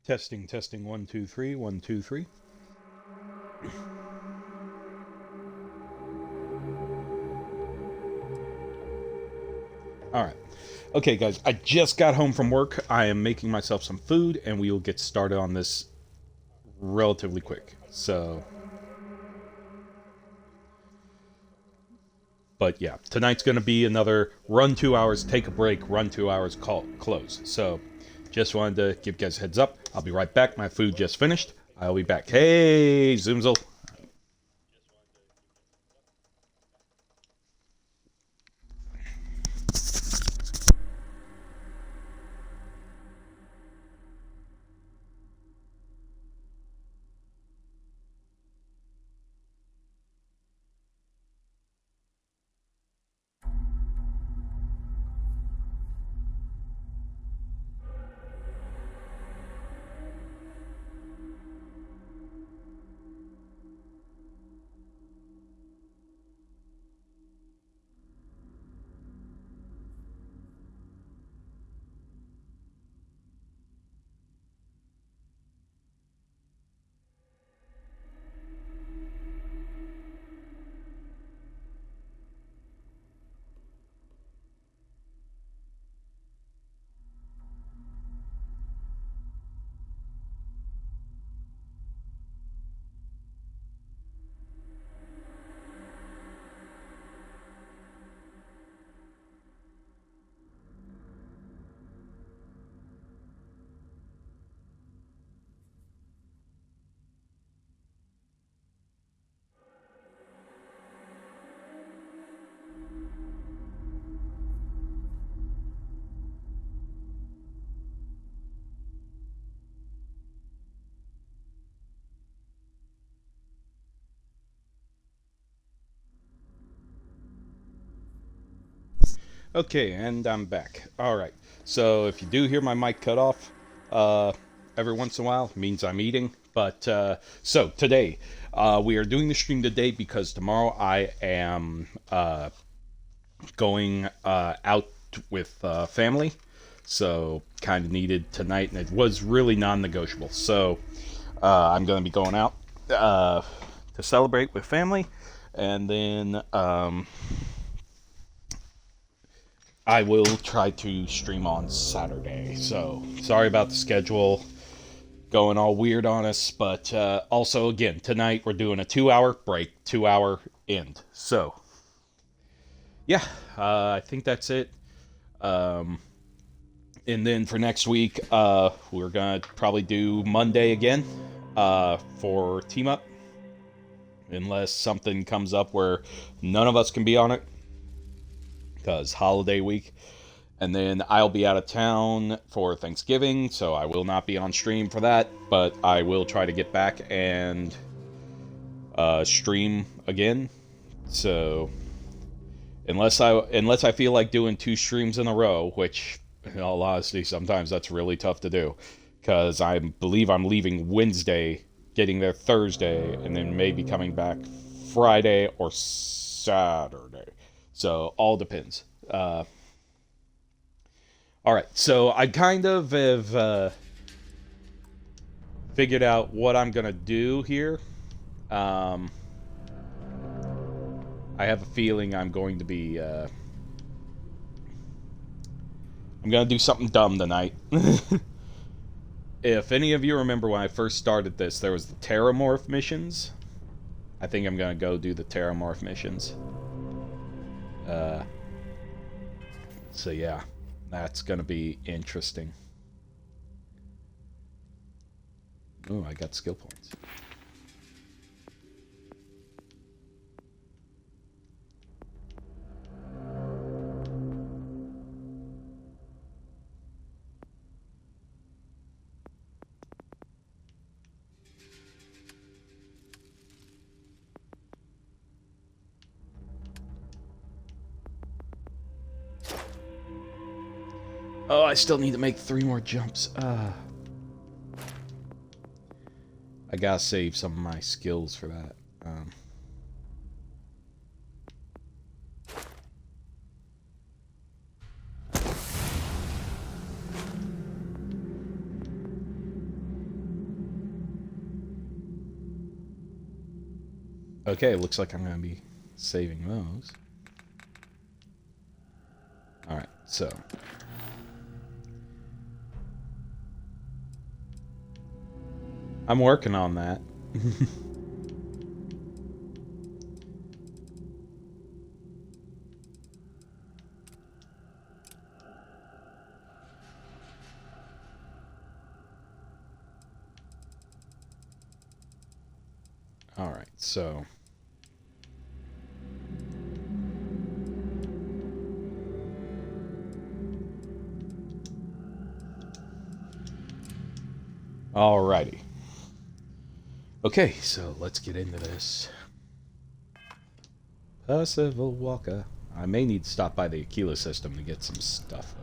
Testing, testing, 1, 2, 3, 1, 2, 3. All right. Okay, guys, I just got home from work. I am making myself some food, and we will get started on this relatively quick. But yeah, tonight's going to be another run 2 hours, take a break, run 2 hours, close. So, just wanted to give you guys a heads up. I'll be right back. My food just finished. I'll be back. Hey, Zoomzel. Okay, and I'm back. All right. So if you do hear my mic cut off uh, every once in a while, it means I'm eating. But so today, we are doing the stream today because tomorrow I am going out with family. So kind of needed tonight, and it was really non-negotiable. So I'm going to be going out to celebrate with family, and then I will try to stream on Saturday. So sorry about the schedule going all weird on us, but also again tonight we're doing a 2 hour break, 2 hour end. So yeah, I think that's it. Um, and then for next week, we're gonna probably do Monday again for team up, unless something comes up where none of us can be on it because holiday week. And then I'll be out of town for Thanksgiving, so I will not be on stream for that. But I will try to get back and stream again. So unless I feel like doing two streams in a row, which in all honesty sometimes that's really tough to do, because I believe I'm leaving Wednesday, getting there Thursday, and then maybe coming back Friday or Saturday. So all depends. All right, so I kind of have figured out what I'm gonna do here. Um, I have a feeling I'm going to be. I'm gonna do something dumb tonight. If any of you remember when I first started this, there was the Terramorph missions. I think I'm gonna go do the Terramorph missions. Uh, so yeah, that's gonna be interesting. Oh, I got skill points. Oh, I still need to make 3 more jumps. I gotta save some of my skills for that. Okay, looks like I'm going to be saving those. Alright, so. I'm working on that. Alright, so. Alrighty. Okay, so let's get into this. Percival Walker. I may need to stop by the Aquila system to get some stuff.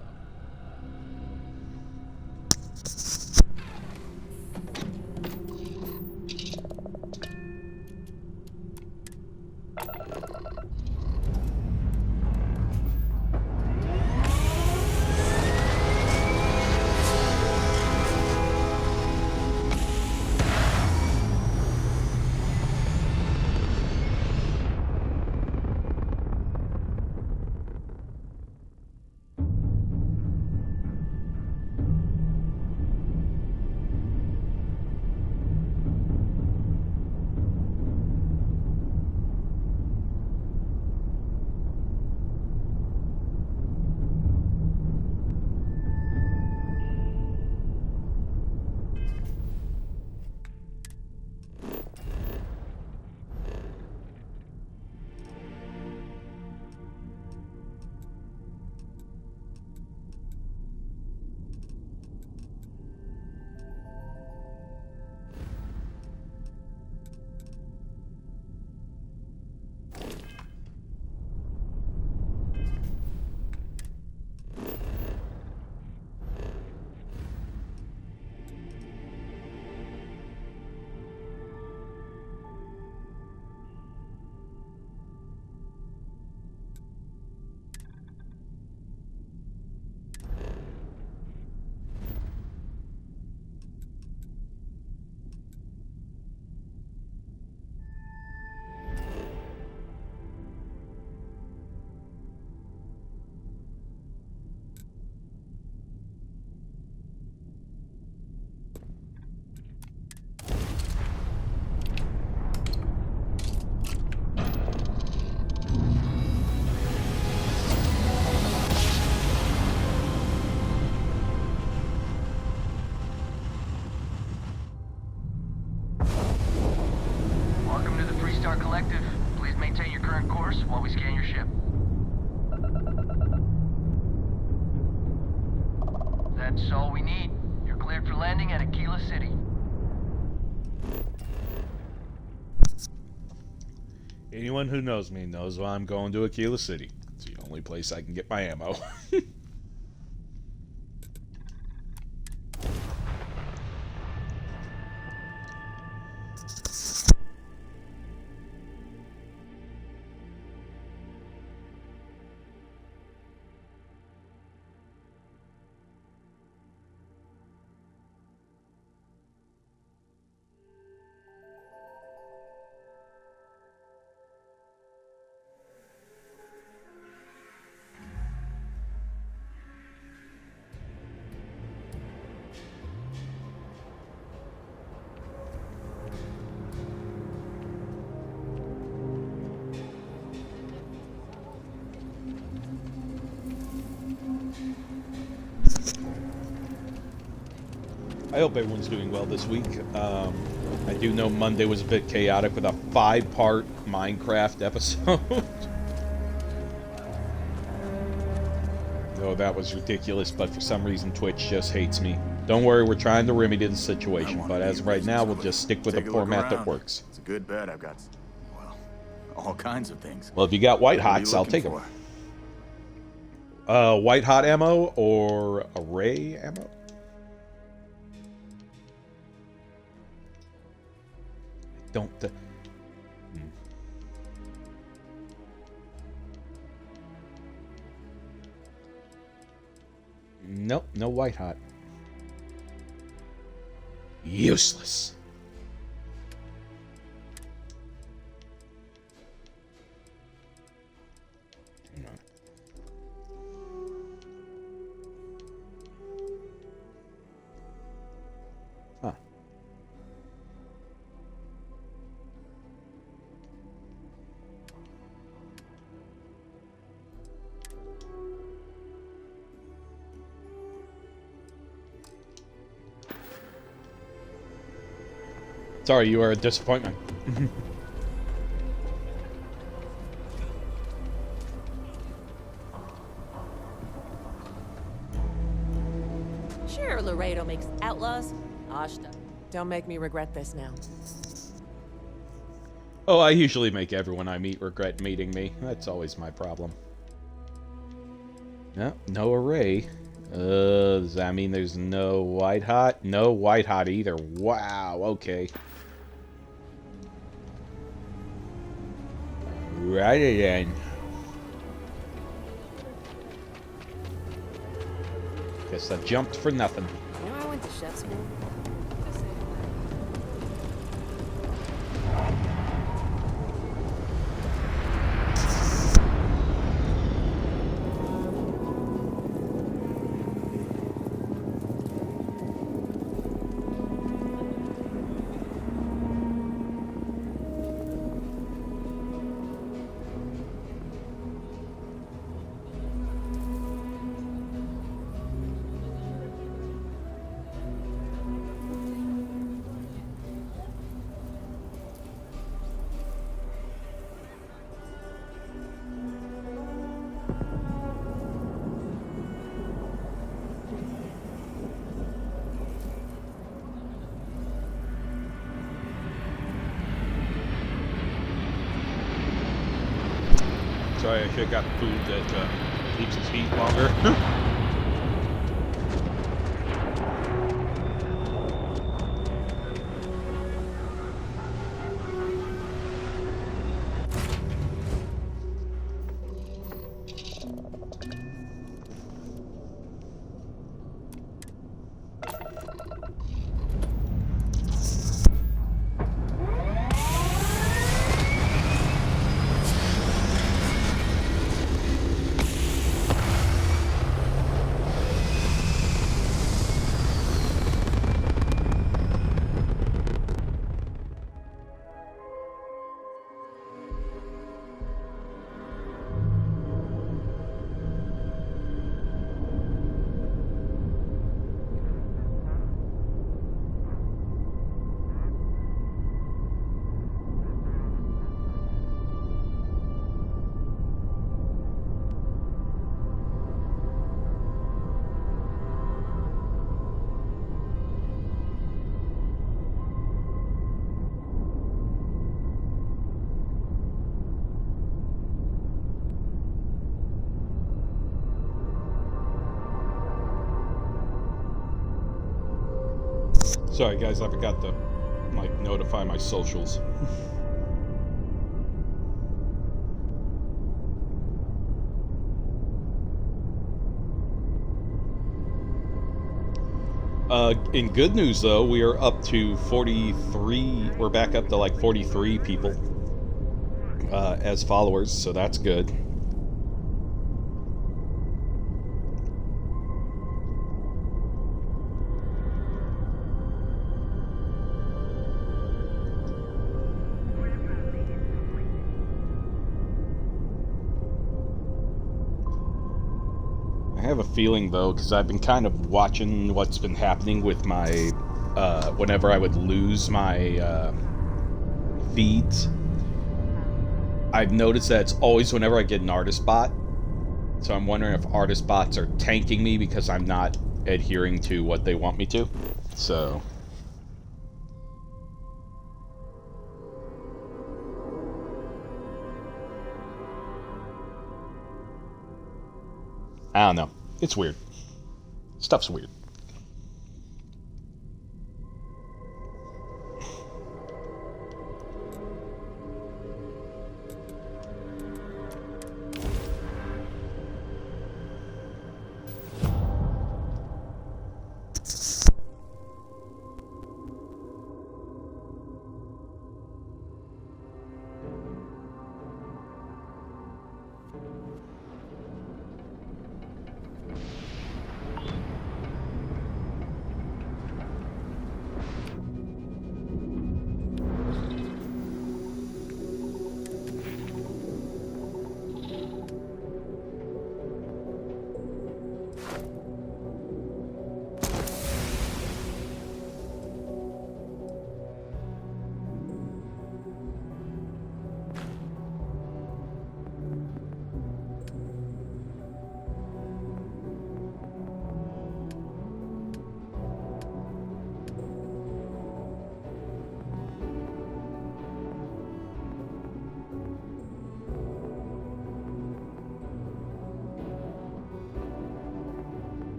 Collective, please maintain your current course while we scan your ship. That's all we need. You're cleared for landing at Aquila City. Anyone who knows me knows why I'm going to Aquila City. It's the only place I can get my ammo. I hope everyone's doing well this week. I do know Monday was a bit chaotic with a 5-part Minecraft episode. Oh, that was ridiculous, but for some reason Twitch just hates me. Don't worry, we're trying to remedy the situation, but as of right now, we'll just stick with the format that works. It's a good bet. I've got, well, all kinds of things. Well, if you got white hots, I'll take them. White hot ammo or array ammo? Don't. Nope, no white hot. Useless. Huh. Sorry, you are a disappointment. Sure, Laredo makes outlaws. Ashta. Don't make me regret this now. Oh, I usually make everyone I meet regret meeting me. That's always my problem. No, no array. Does that mean there's no white hot? No white hot either. Wow, okay. Righty then. Guess I jumped for nothing. You know I went to chef school? Sorry, I should have got food that keeps its heat longer. Sorry guys, I forgot to notify my socials. In good news though, we are up to 43. We're back up to like 43 people as followers, so that's good. I have a feeling though, because I've been kind of watching what's been happening with my whenever I would lose my feeds. I've noticed that it's always whenever I get an artist bot. So I'm wondering if artist bots are tanking me because I'm not adhering to what they want me to. So I don't know. It's weird. Stuff's weird.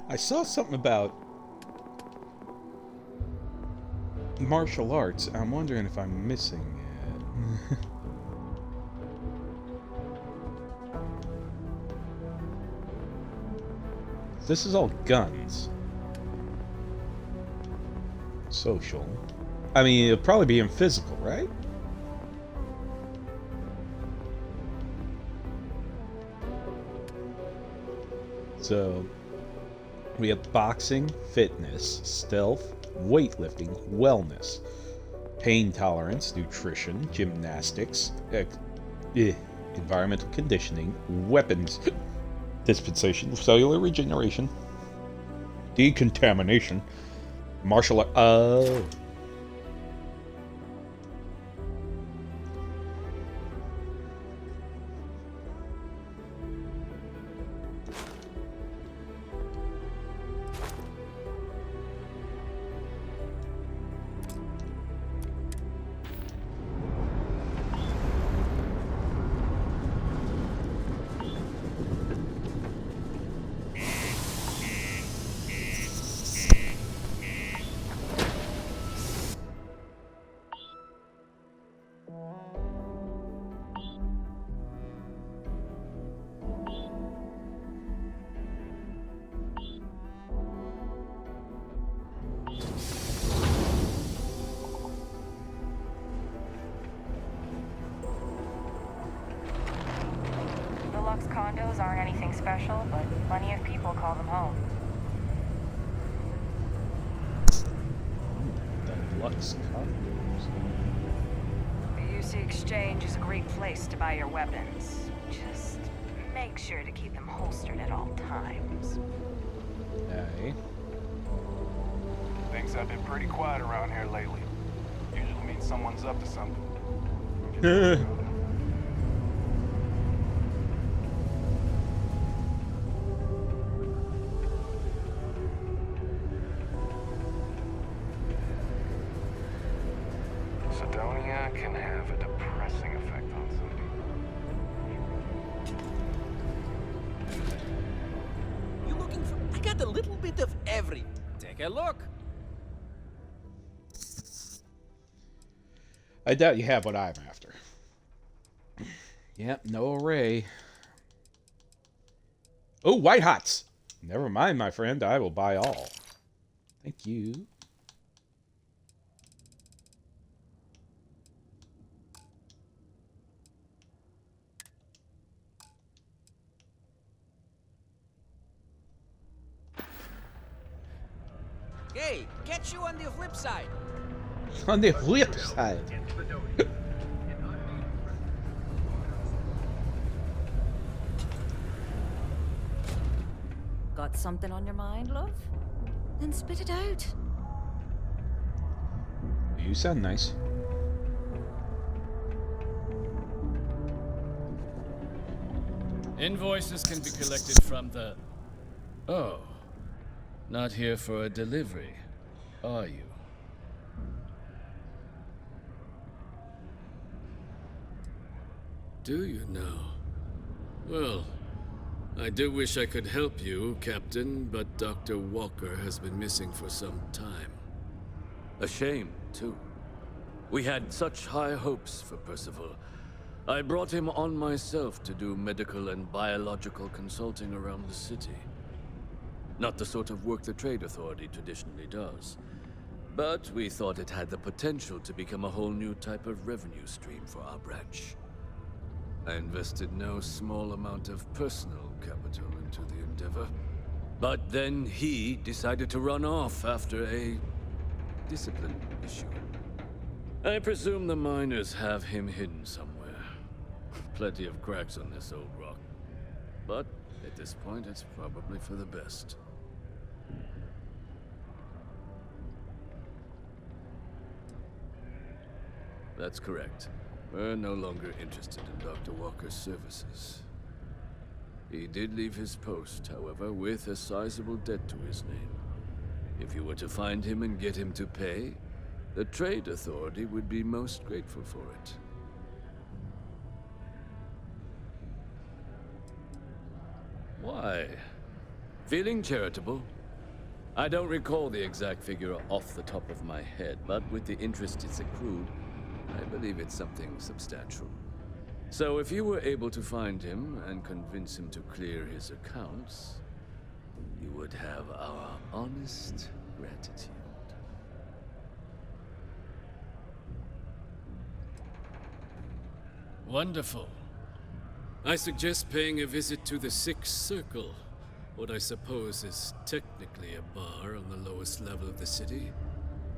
I saw something about martial arts. I'm wondering if I'm missing it. This is all guns. Social. I mean, it'll probably be in physical, right? So, we have boxing, fitness, stealth, weightlifting, wellness, pain tolerance, nutrition, gymnastics, environmental conditioning, weapons dispensation, cellular regeneration, decontamination, martial art. Oh. Deluxe condos aren't anything special, but plenty of people call them home. Deluxe condos. The UC Exchange is a great place to buy your weapons. Just make sure to keep them holstered at all times. Aye. Things have been pretty quiet around here lately. Usually means someone's up to something. Sedonia can have a depressing effect on some people. You looking for? I got a little bit of every. Take a look. I doubt you have what I'm after. Yep, no array. Oh, white hots! Never mind, my friend. I will buy all. Thank you. Hey, catch you on the flip side. On the flip side. Got something on your mind, love? Then spit it out. You sound nice. Invoices can be collected from the... Oh. Not here for a delivery, are you? Do you now? Well, I do wish I could help you, Captain, but Dr. Walker has been missing for some time. A shame, too. We had such high hopes for Percival. I brought him on myself to do medical and biological consulting around the city. Not the sort of work the Trade Authority traditionally does. But we thought it had the potential to become a whole new type of revenue stream for our branch. I invested no small amount of personal capital into the endeavor. But then he decided to run off after a discipline issue. I presume the miners have him hidden somewhere. Plenty of cracks on this old rock. But at this point, it's probably for the best. That's correct. We're no longer interested in Dr. Walker's services. He did leave his post, however, with a sizable debt to his name. If you were to find him and get him to pay, the Trade Authority would be most grateful for it. Why? Feeling charitable? I don't recall the exact figure off the top of my head, but with the interest it's accrued, I believe it's something substantial. So if you were able to find him and convince him to clear his accounts, you would have our honest gratitude. Wonderful. I suggest paying a visit to the Sixth Circle, what I suppose is technically a bar on the lowest level of the city.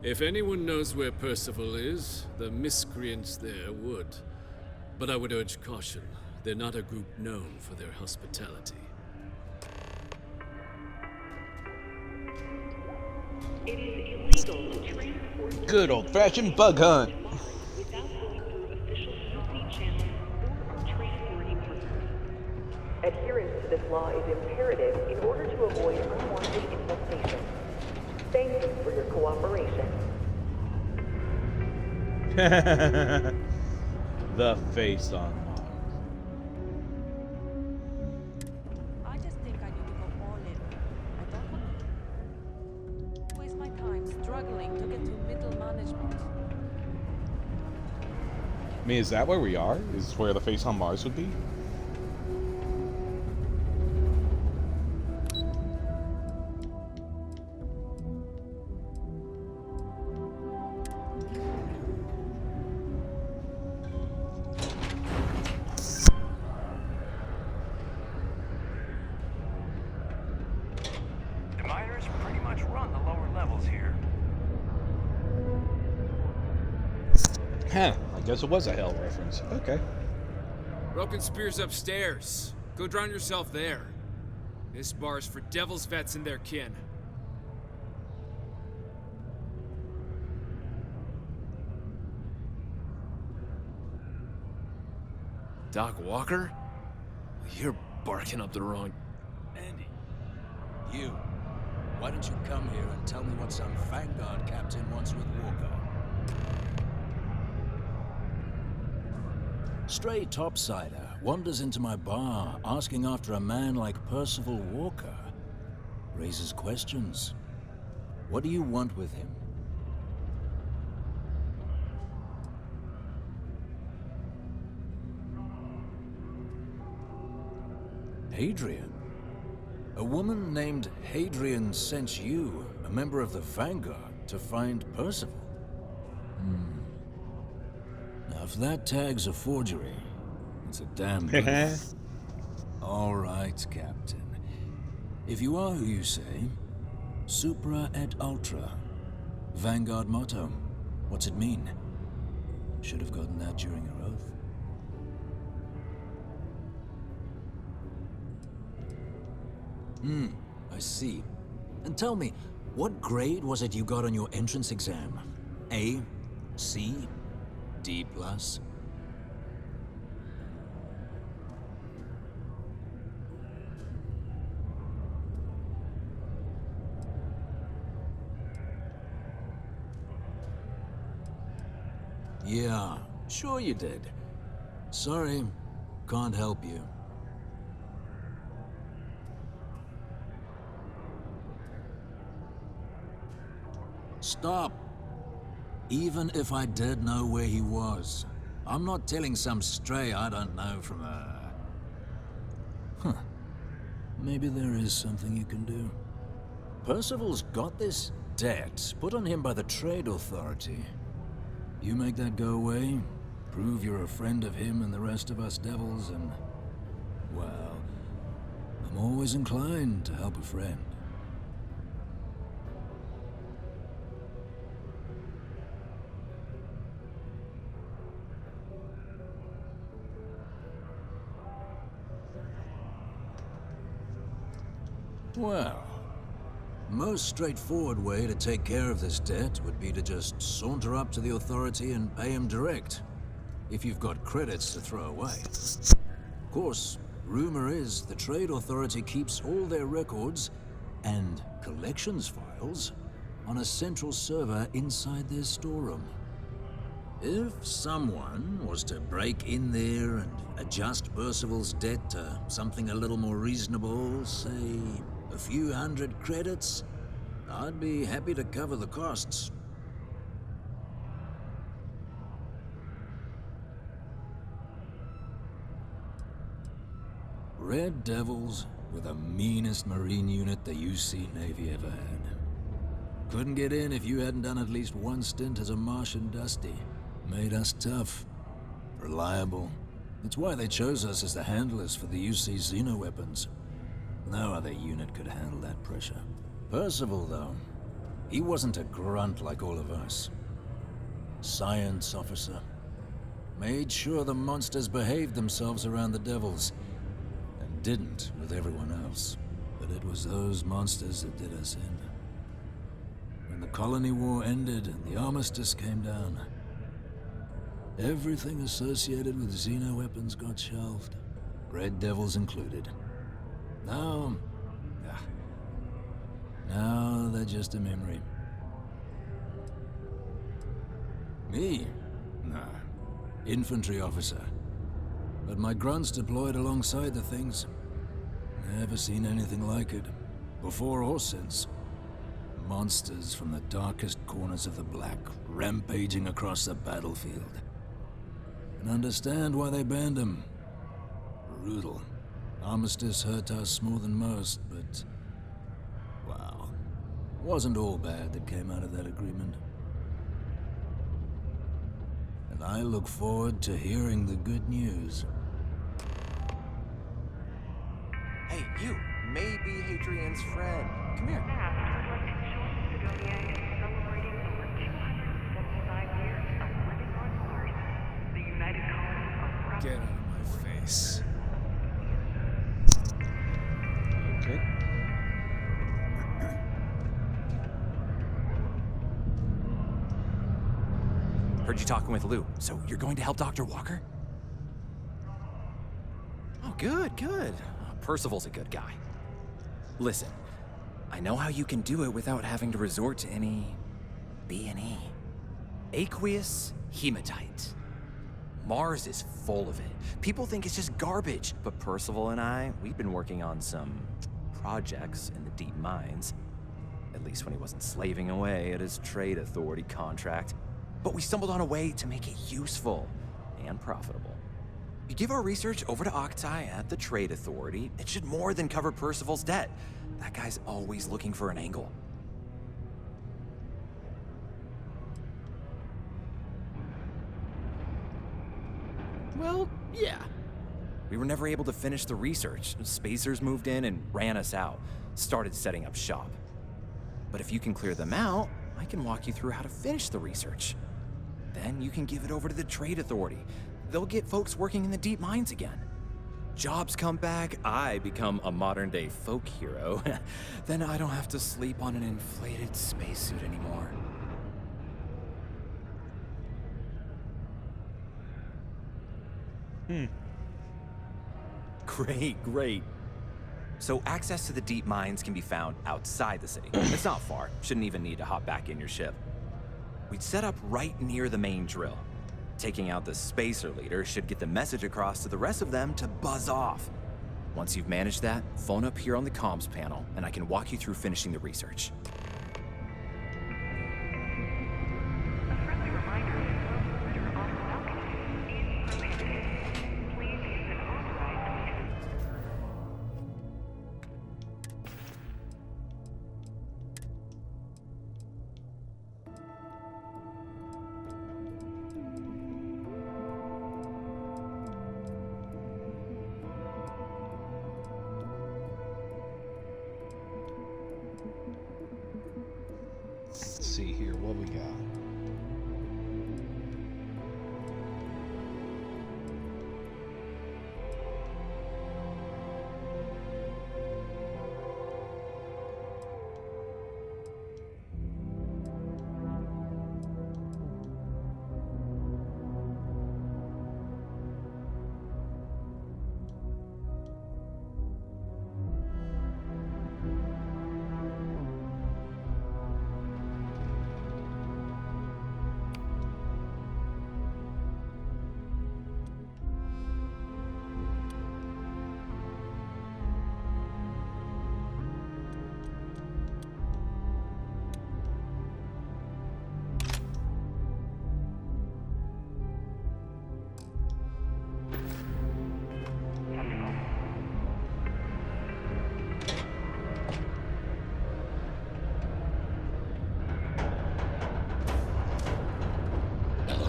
If anyone knows where Percival is, the miscreants there would. But I would urge caution. They're not a group known for their hospitality. It is illegal to transport Good old-fashioned bug hunt. without going through official QC channels or our transporting partners. Adherence to this law is imperative in order to avoid unwanted infestation. Thank you for your cooperation. The face on Mars. I just think I need to go all in. I don't want to waste my time struggling to get to middle management. I mean, is that where we are? Is where the face on Mars would be? The miners pretty much run the lower levels here. Huh, I guess it was a Hell reference. Okay. Broken Spear's upstairs. Go drown yourself there. This bar's for devil's vets and their kin. Doc Walker? You're barking up the wrong... Andy, you. Why don't you come here and tell me what some Vanguard captain wants with Walker? Stray topsider wanders into my bar asking after a man like Percival Walker. Raises questions. What do you want with him? Hadrian? A woman named Hadrian sent you, a member of the Vanguard, to find Percival? Now, if that tag's a forgery, it's a damn good one. All right, Captain. If you are who you say, Supra et Ultra. Vanguard motto. What's it mean? Should have gotten that during your oath. I see. And tell me, what grade was it you got on your entrance exam? A? C? D+? Yeah, sure you did. Sorry, can't help you. Stop. Even if I did know where he was, I'm not telling some stray I don't know from a... Huh. Maybe there is something you can do. Percival's got this debt put on him by the Trade Authority. You make that go away, prove you're a friend of him and the rest of us devils, and... well, I'm always inclined to help a friend. Well, most straightforward way to take care of this debt would be to just saunter up to the authority and pay him direct, if you've got credits to throw away. Of course, rumor is the Trade Authority keeps all their records and collections files on a central server inside their storeroom. If someone was to break in there and adjust Percival's debt to something a little more reasonable, say a few hundred credits, I'd be happy to cover the costs. Red Devils were the meanest Marine unit the UC Navy ever had. Couldn't get in if you hadn't done at least one stint as a Martian Dusty. Made us tough, reliable. It's why they chose us as the handlers for the UC Xeno-weapons. No other unit could handle that pressure. Percival, though, he wasn't a grunt like all of us. Science officer. Made sure the monsters behaved themselves around the Devils, and didn't with everyone else. But it was those monsters that did us in. When the colony war ended and the armistice came down, everything associated with Xeno-weapons got shelved, Red Devils included. Now they're just a memory. Me? Nah. Infantry officer. But my grunts deployed alongside the things. Never seen anything like it, before or since. Monsters from the darkest corners of the Black, rampaging across the battlefield. And understand why they banned them. Brutal. Armistice hurt us more than most, but... wow. Wasn't all bad that came out of that agreement. And I look forward to hearing the good news. Hey, you! Maybe Hadrian's friend. Come here. Get out of my face. Okay. Heard you talking with Lou. So you're going to help Dr. Walker? Oh, good, good. Percival's a good guy. Listen, I know how you can do it without having to resort to any B&E. Aqueous hematite. Mars is full of it. People think it's just garbage, but Percival and I, we've been working on some projects in the deep mines. At least when he wasn't slaving away at his trade authority contract. But we stumbled on a way to make it useful and profitable. You give our research over to Octai at the trade authority, it should more than cover Percival's debt. That guy's always looking for an angle. Well, yeah. We were never able to finish the research. Spacers moved in and ran us out. Started setting up shop. But if you can clear them out, I can walk you through how to finish the research. Then you can give it over to the trade authority. They'll get folks working in the deep mines again. Jobs come back, I become a modern-day folk hero. Then I don't have to sleep on an inflated spacesuit anymore. Great, great. So access to the deep mines can be found outside the city. It's not far. Shouldn't even need to hop back in your ship. We'd set up right near the main drill. Taking out the spacer leader should get the message across to the rest of them to buzz off. Once you've managed that, phone up here on the comms panel, and I can walk you through finishing the research.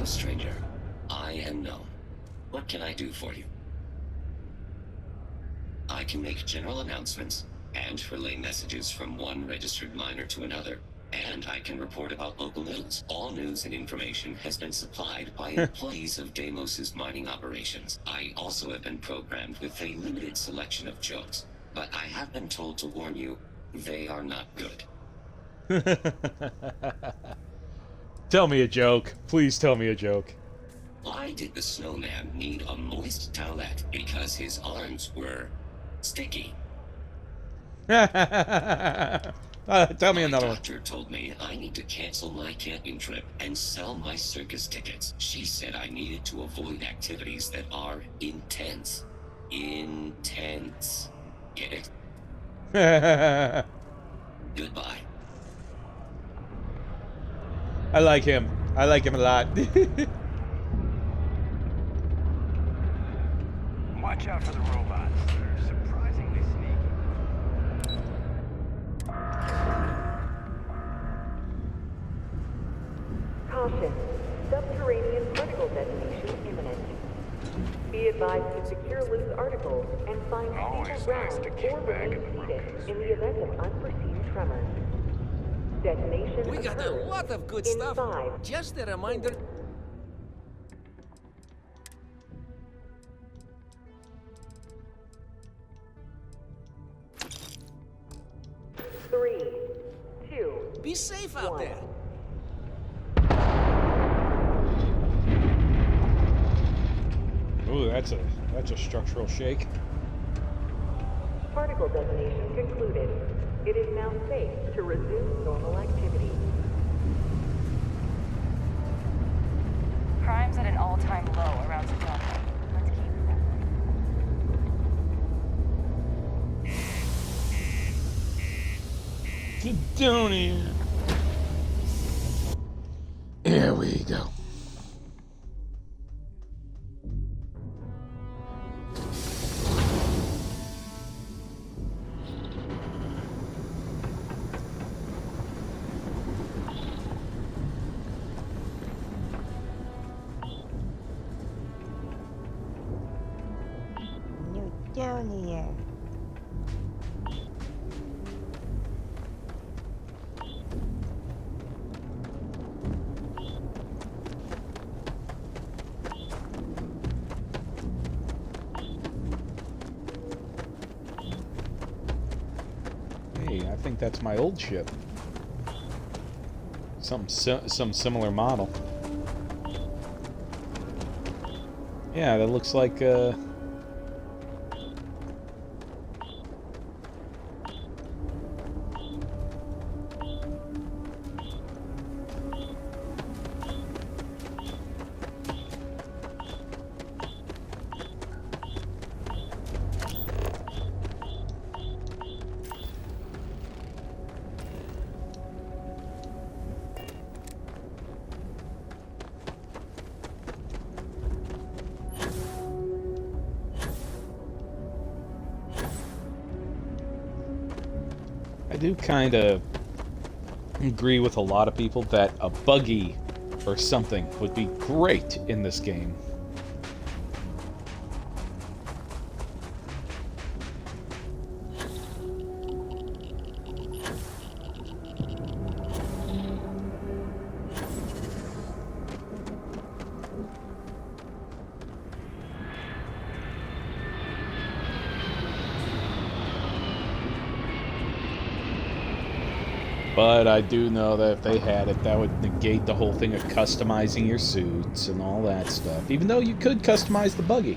Hello, stranger. I am known. What can I do for you? I can make general announcements and relay messages from one registered miner to another, and I can report about local news. All news and information has been supplied by employees of Deimos's mining operations. I also have been programmed with a limited selection of jokes, but I have been told to warn you, they are not good. Tell me a joke. Please tell me a joke. Why did the snowman need a moist towelette? Because his arms were sticky. Tell me another one. My doctor told me I need to cancel my camping trip and sell my circus tickets. She said I needed to avoid activities that are intense. Intense. Get it? Goodbye. I like him. I like him a lot. Watch out for the robots. They're surprisingly sneaky. Caution. Subterranean particle detonation imminent. Be advised to secure loose articles and find Always stable nice ground to kick or back remain in the seated bunker. in the event of unforeseen tremors. Detonation We got a occurs lot of good in stuff. 5, Just a reminder. 3, 2, Be safe out there. Ooh, that's a structural shake. Particle detonation concluded. It is now safe to resume normal activity. Crime's at an all-time low around Sedona. Let's keep it that way. Sidonia. Here we go. Newtonian. Hey, I think that's my old ship. Some similar model. Yeah, that looks like I do kind of agree with a lot of people that a buggy or something would be great in this game. But I do know that if they had it, that would negate the whole thing of customizing your suits and all that stuff. Even though you could customize the buggy.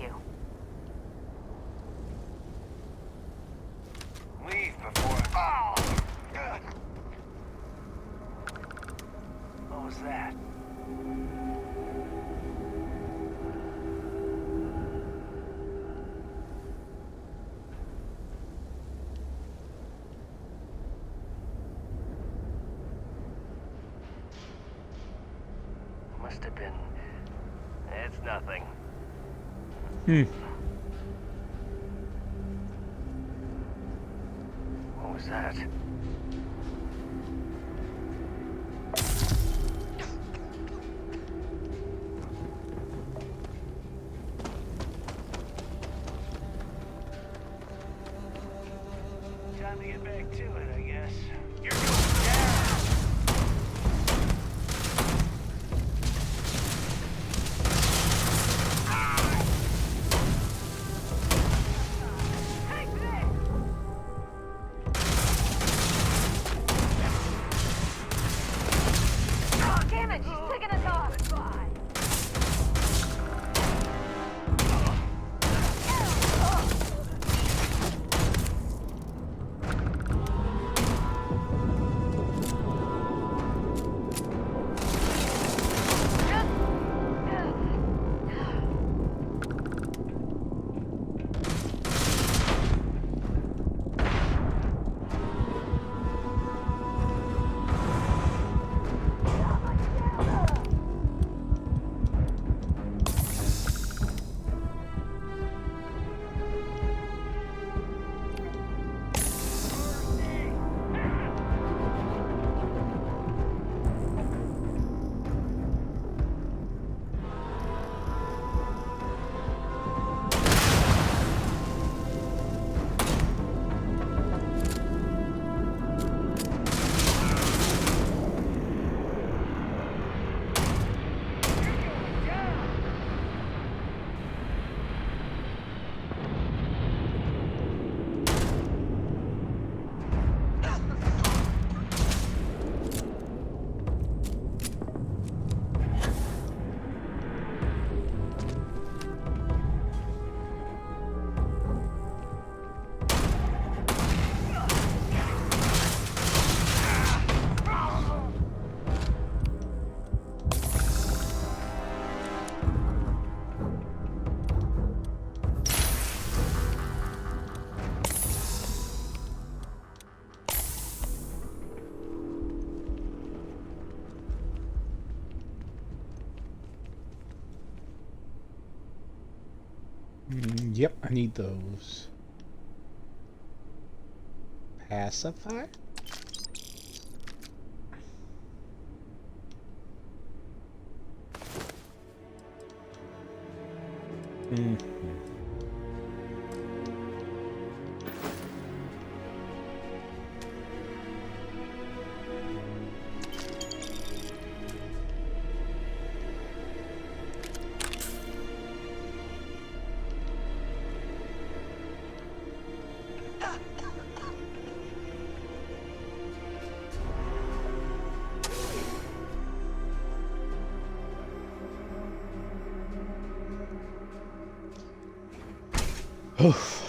you. Leave before. Oh! God. What was that? Must have been. It's nothing. What was that? Time to get back to it, I guess. You're going down! Oh, damn it! She's picking us off! Yep, I need those. Pacifier? Oof.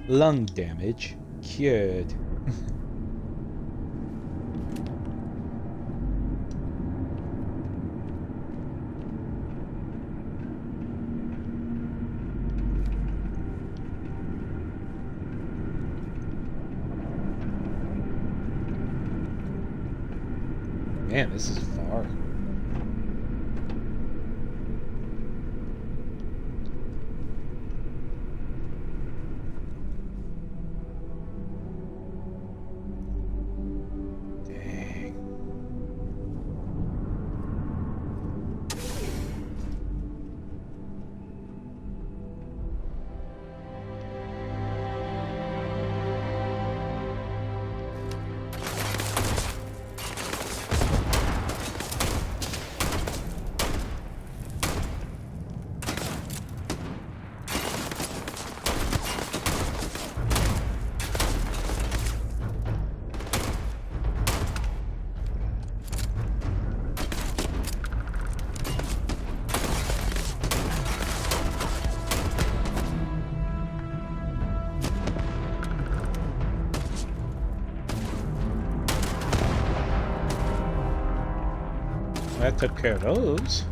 Lung damage cured. Man, this is far. that took care of those.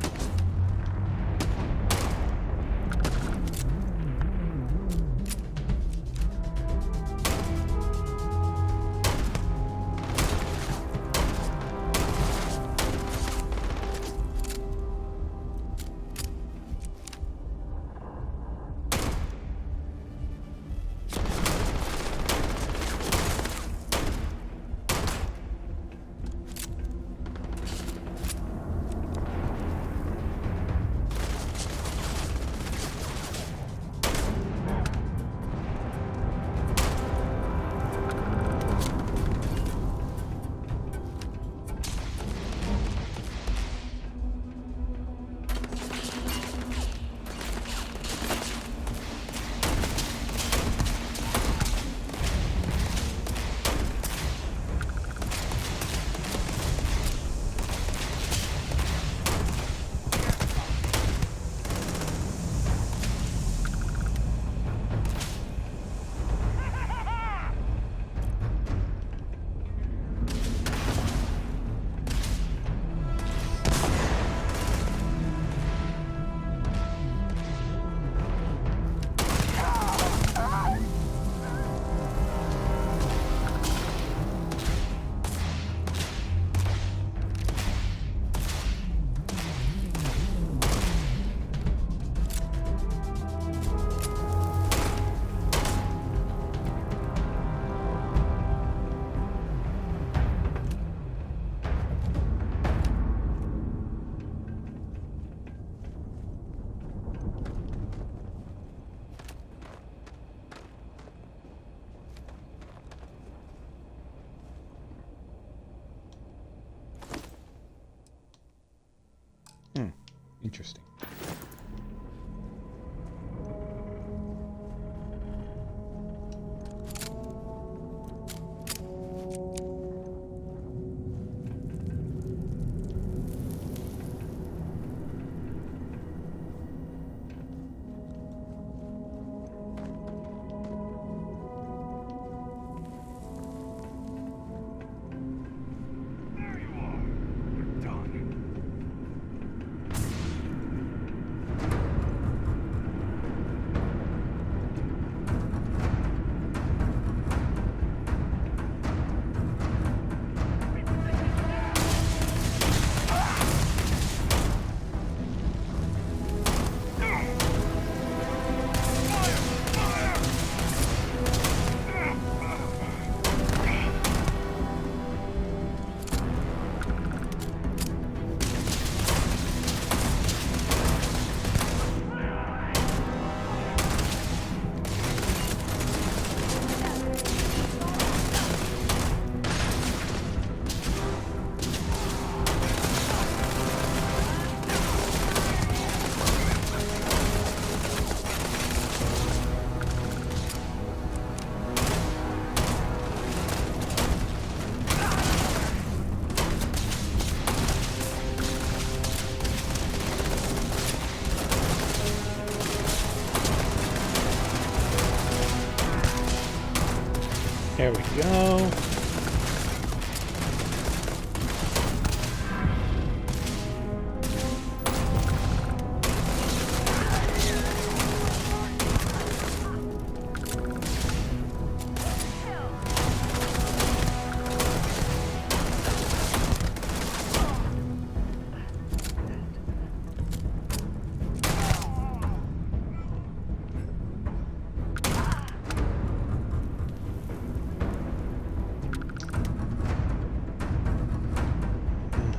Interesting. There we go.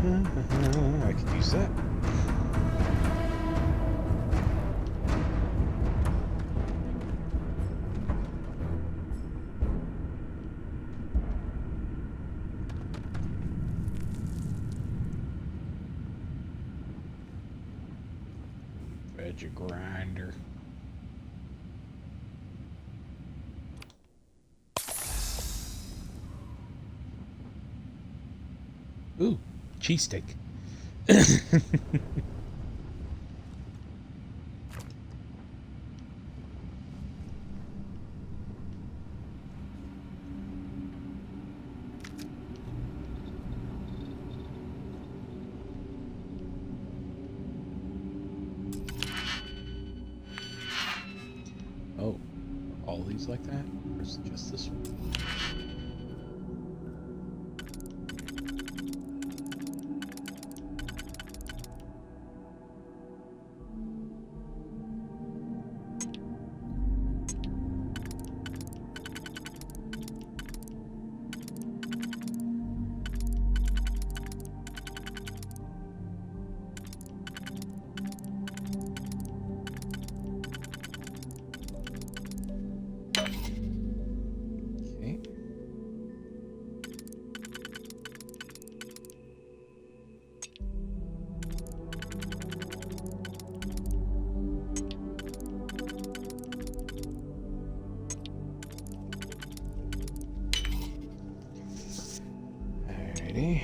I could use that. Veg grinder. Ooh, cheesesteak. Oh, all these like that? Or is it just this one? Okay. Alrighty.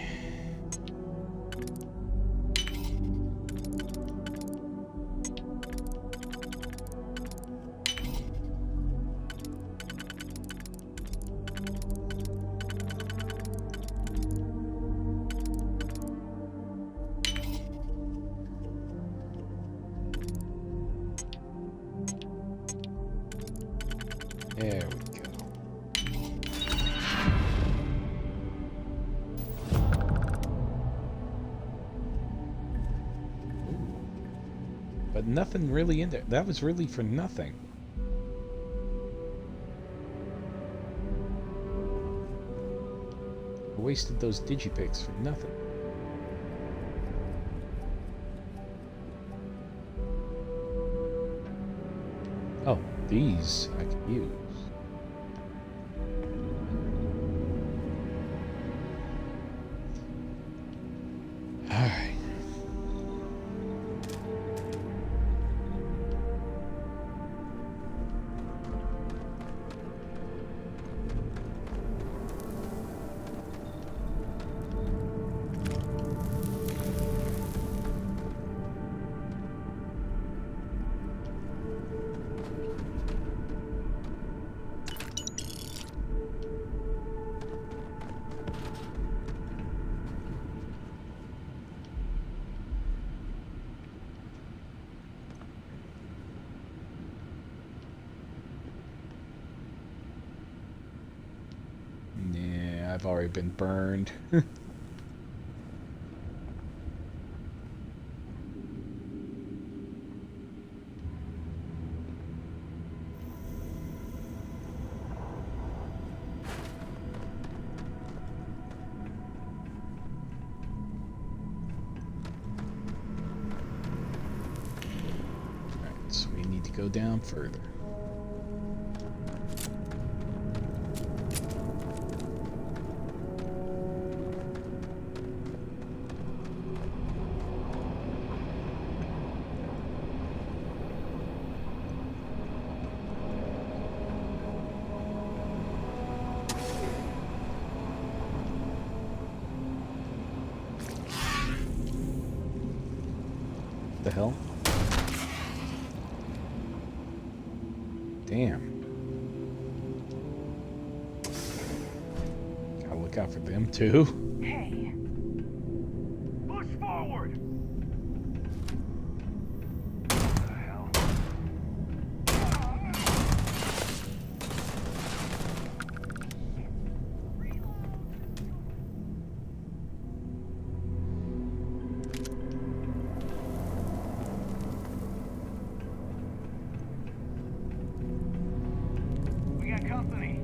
There we go. But nothing really in there. That was really for nothing. I wasted those digipics for nothing. Oh, these I could use. Alright. Yeah, I've already been burned. Alright, so we need to go down further. The hell? Damn. Gotta look out for them too. Hey. Push forward! We got company.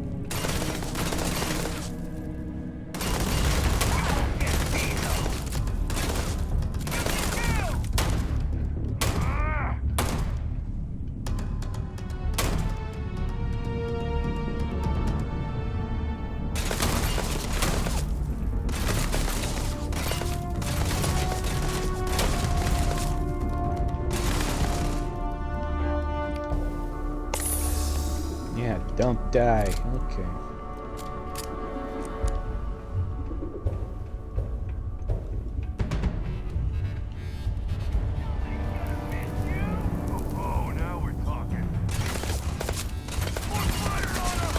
Yeah, don't die. Okay. Oh, now we're talking. More fire on him!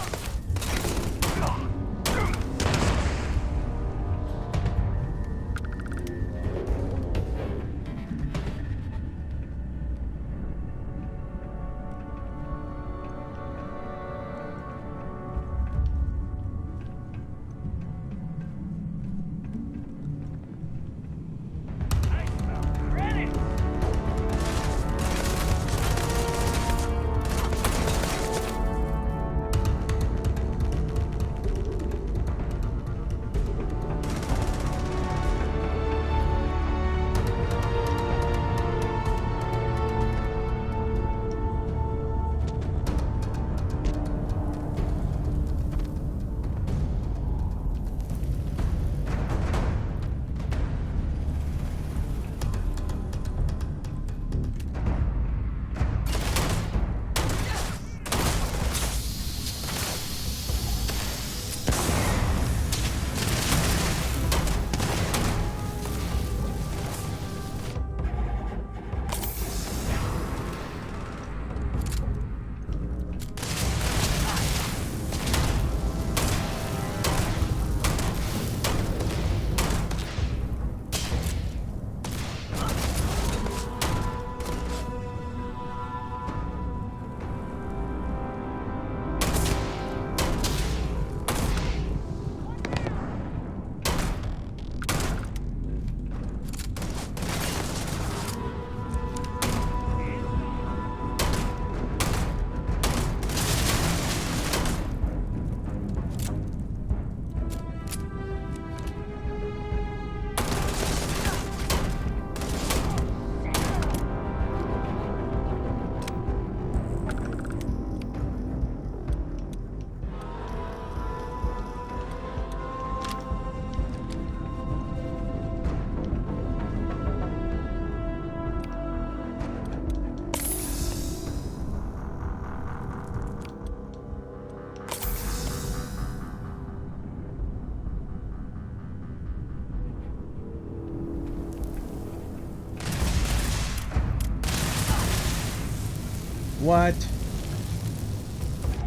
What?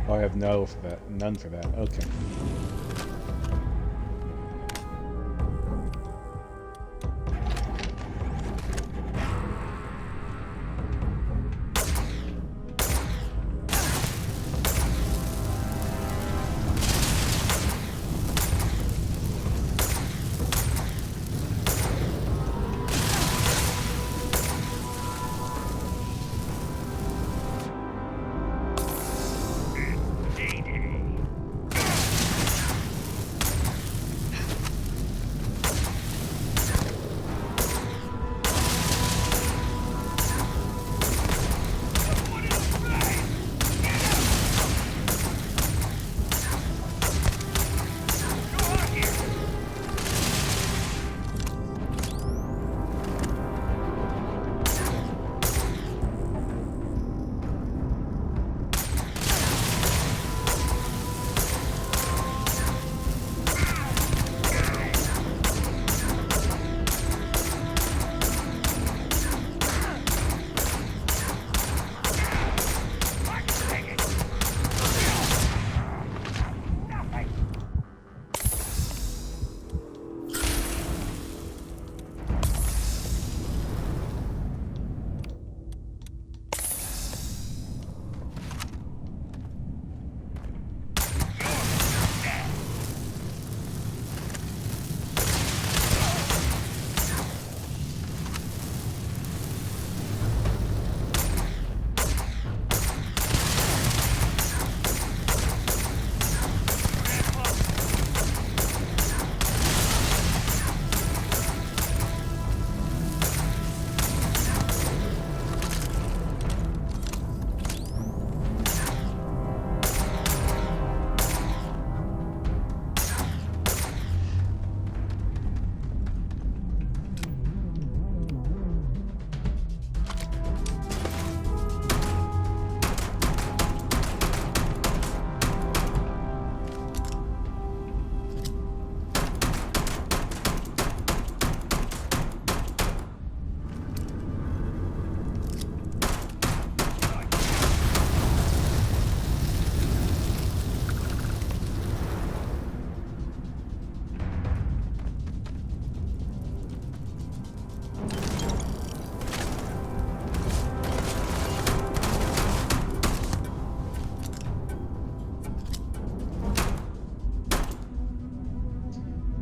Oh, I have no for that. None for that. Okay.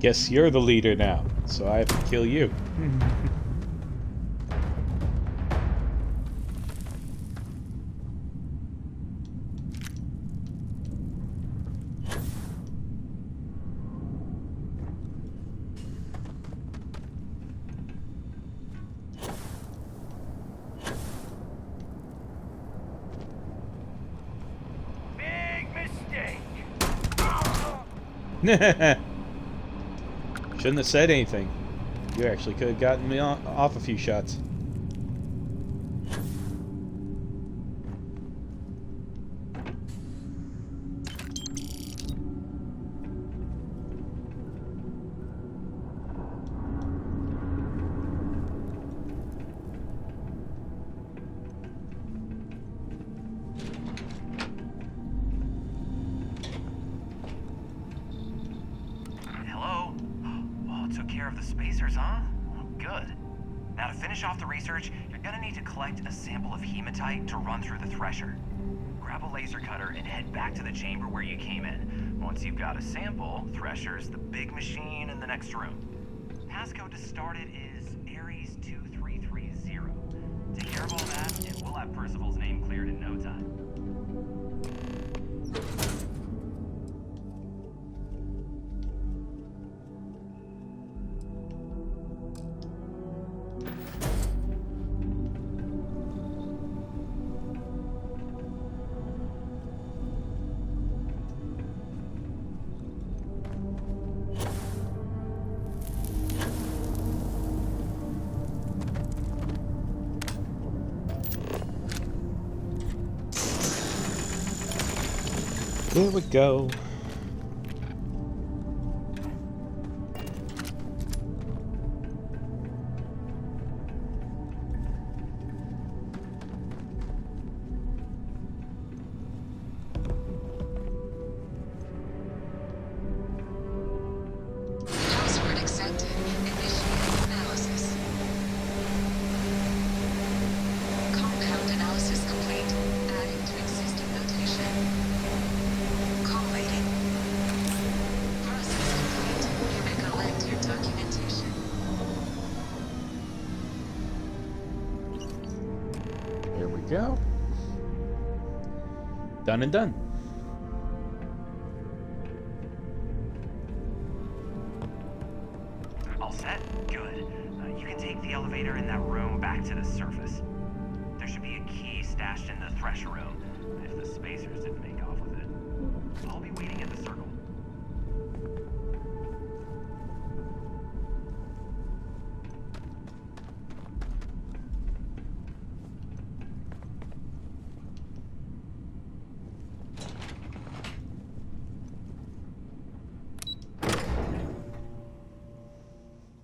Guess you're the leader now, so I have to kill you. Big mistake. Shouldn't have said anything. You actually could have gotten me off a few shots. Hello? Oh, took care of the spacers, huh? Oh, good. Now to finish off the research, you're gonna need to collect a sample of hematite to run through the thresher. Grab a laser cutter and head back to the chamber where you came in. Once you've got a sample, Thresher's the big machine in the next room. Passcode to start it is Ares 2330. Take care of all that, and we'll have Percival's name cleared in no time. There we go. go. Done and done. All set? Good. You can take the elevator in that room back to the surface. There should be a key stashed in the thresh room, if the spacers didn't make off with it. I'll be waiting at the circle.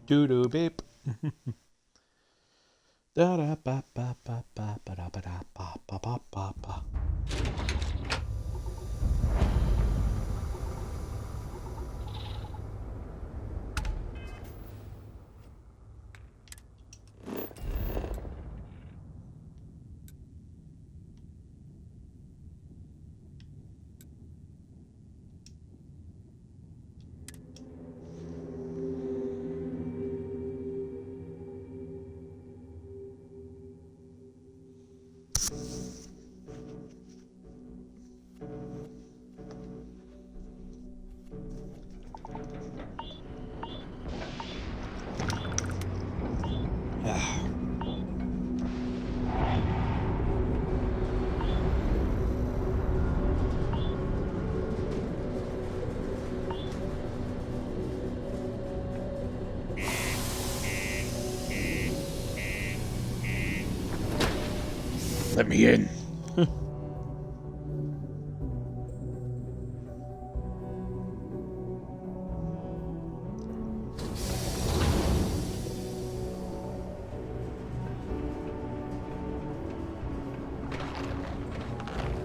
Doo doo beep. Da da ba ba ba ba ba da ba da ba ba ba ba ba. Let me in. If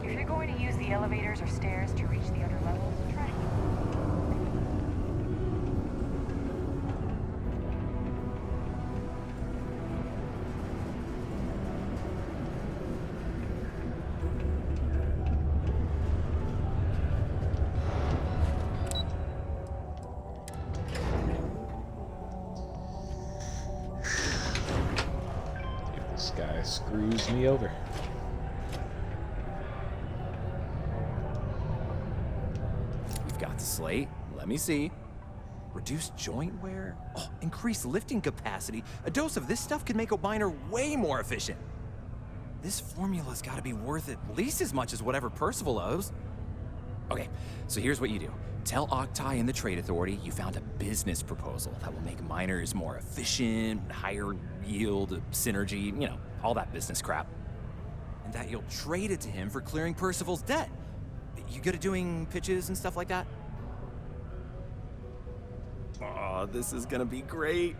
you're going to use the elevators or stairs to reach the other levels, try to This guy screws me over. We've got the slate. Let me see. Reduce joint wear? Oh, increase lifting capacity. A dose of this stuff could make a miner way more efficient. This formula's gotta be worth at least as much as whatever Percival owes. Okay, so here's what you do. Tell Octai and the Trade Authority you found a business proposal that will make miners more efficient, higher yield, synergy, you know, all that business crap. And that you'll trade it to him for clearing Percival's debt. You good at doing pitches and stuff like that? Oh, this is gonna be great.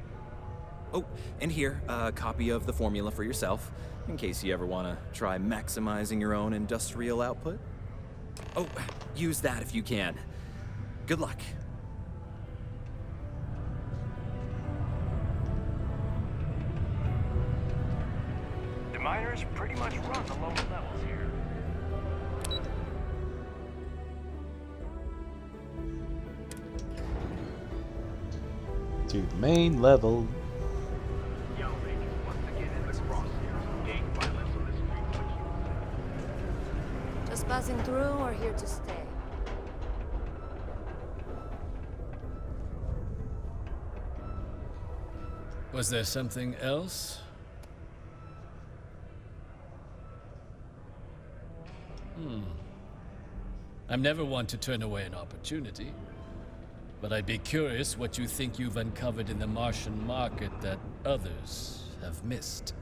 Oh, and here, a copy of the formula for yourself, in case you ever want to try maximizing your own industrial output. Oh, use that if you can. Good luck. The miners pretty much run the lower levels here. To the main level. Just passing through or here to stay? Was there something else? I'm never one to turn away an opportunity, but I'd be curious what you think you've uncovered in the Martian market that others have missed.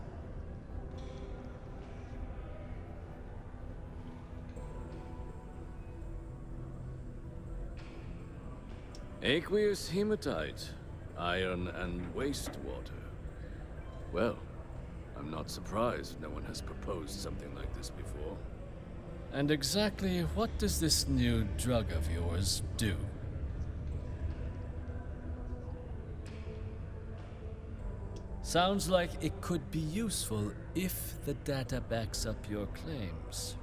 Aqueous hematite, iron and wastewater. Well, I'm not surprised no one has proposed something like this before. And exactly what does this new drug of yours do? Sounds like it could be useful if the data backs up your claims.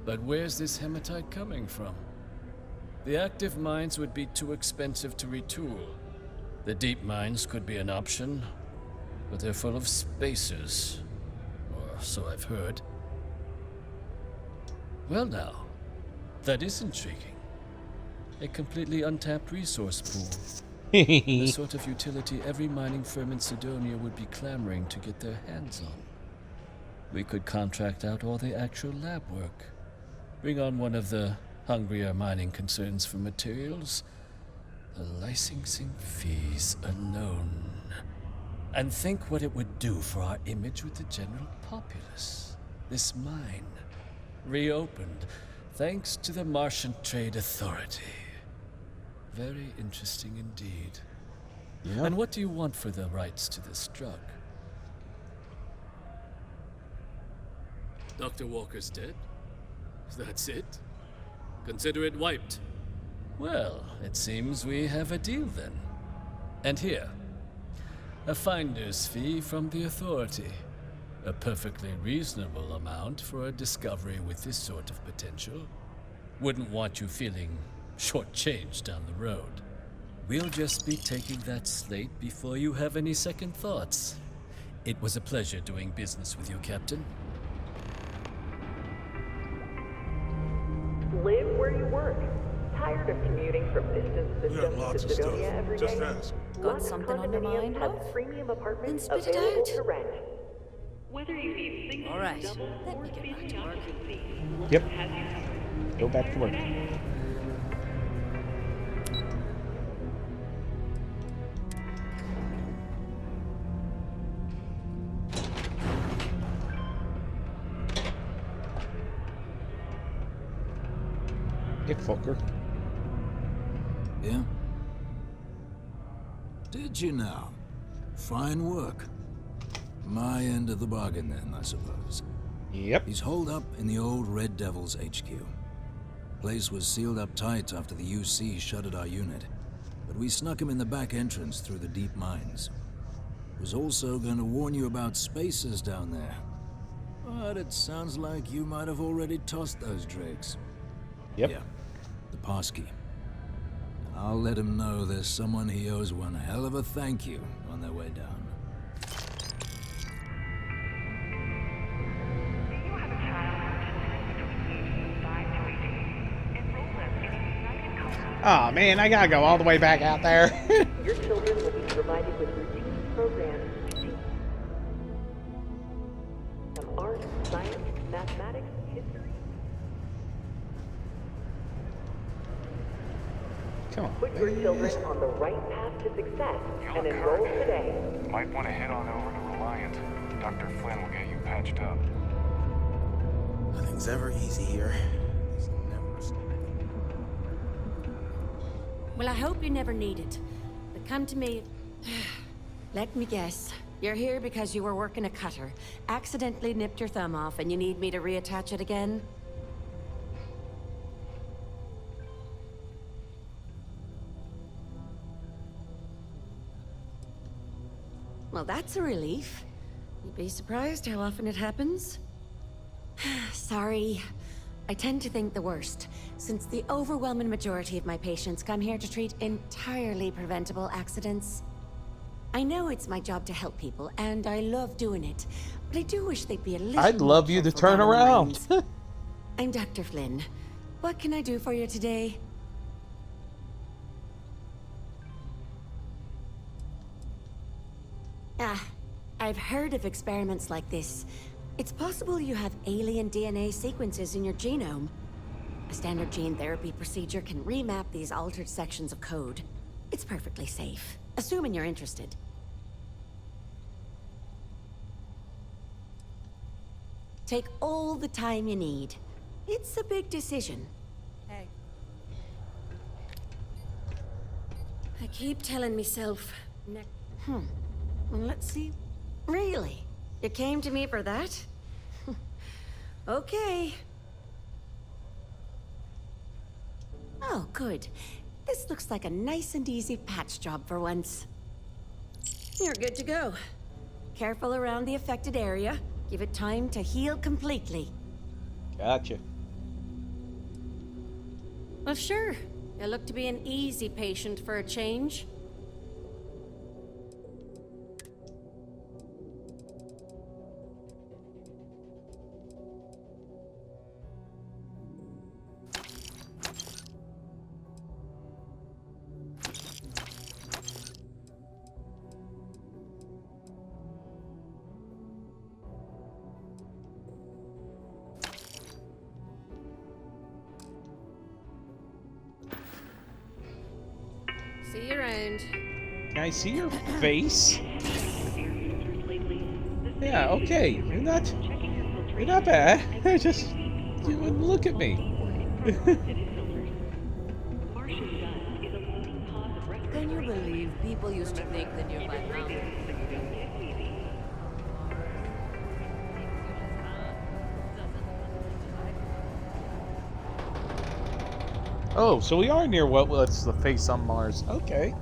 But where's this hematite coming from? The active mines would be too expensive to retool. The deep mines could be an option, but they're full of spacers, or so I've heard. Well now, that is intriguing. A completely untapped resource pool. The sort of utility every mining firm in Sidonia would be clamoring to get their hands on. We could contract out all the actual lab work. Bring on one of the hungrier mining concerns for materials. The licensing fees alone. And think what it would do for our image with the general populace. This mine, reopened thanks to the Martian Trade Authority. Very interesting indeed. Yeah. And what do you want for the rights to this drug? Dr. Walker's dead? That's it? Consider it wiped. Well, it seems we have a deal then. And here, a finder's fee from the authority. A perfectly reasonable amount for a discovery with this sort of potential. Wouldn't want you feeling shortchanged down the road. We'll just be taking that slate before you have any second thoughts. It was a pleasure doing business with you, Captain. Live where you work. Tired of commuting from distant systems to Sidonia every day? Got something on your mind, has love? premium apartments Then spit it available out. to rent. Whether you need single, All right, double, let or me get back family to work. occupancy, Yep. has you covered. Go back to work. Hey, fucker. Yeah? Did you now? Fine work. My end of the bargain then, I suppose. Yep. He's holed up in the old Red Devil's HQ. Place was sealed up tight after the UC shuttered our unit, but we snuck him in the back entrance through the deep mines. Was also going to warn you about spacers down there. But it sounds like you might have already tossed those drakes. Yep. Yeah, the passkey. I'll let him know there's someone he owes one hell of a thank you on their way down. Oh man, I gotta go all the way back out there. Your children will be provided with routine programs teaching them art, science, mathematics, history. Come on. Put your children on the right path to success and enroll today. Might want to head on over to Reliant. Dr. Flynn will get you patched up. Nothing's ever easy here. It's never Well, I hope you never need it. But come to me... Let me guess. You're here because you were working a cutter, accidentally nipped your thumb off, and you need me to reattach it again? Well, that's a relief. You'd be surprised how often it happens. Sorry. I tend to think the worst, since the overwhelming majority of my patients come here to treat entirely preventable accidents. I know it's my job to help people, and I love doing it, but I do wish they'd be a little I'd love you to turn around. I'm Dr. Flynn. What can I do for you today? I've heard of experiments like this. It's possible you have alien DNA sequences in your genome. A standard gene therapy procedure can remap these altered sections of code. It's perfectly safe, assuming you're interested. Take all the time you need. It's a big decision. Hey. I keep telling myself... Let's see. Really? You came to me for that? Okay. Oh, good. This looks like a nice and easy patch job for once. You're good to go. Careful around the affected area. Give it time to heal completely. Gotcha. Well, sure. You look to be an easy patient for a change. See you around. Can I see your face? Yeah, okay. You're not bad. Just you wouldn't look at me. Can you believe people used to think the nearby mountain? Oh, so we are near what's the face on Mars. Okay.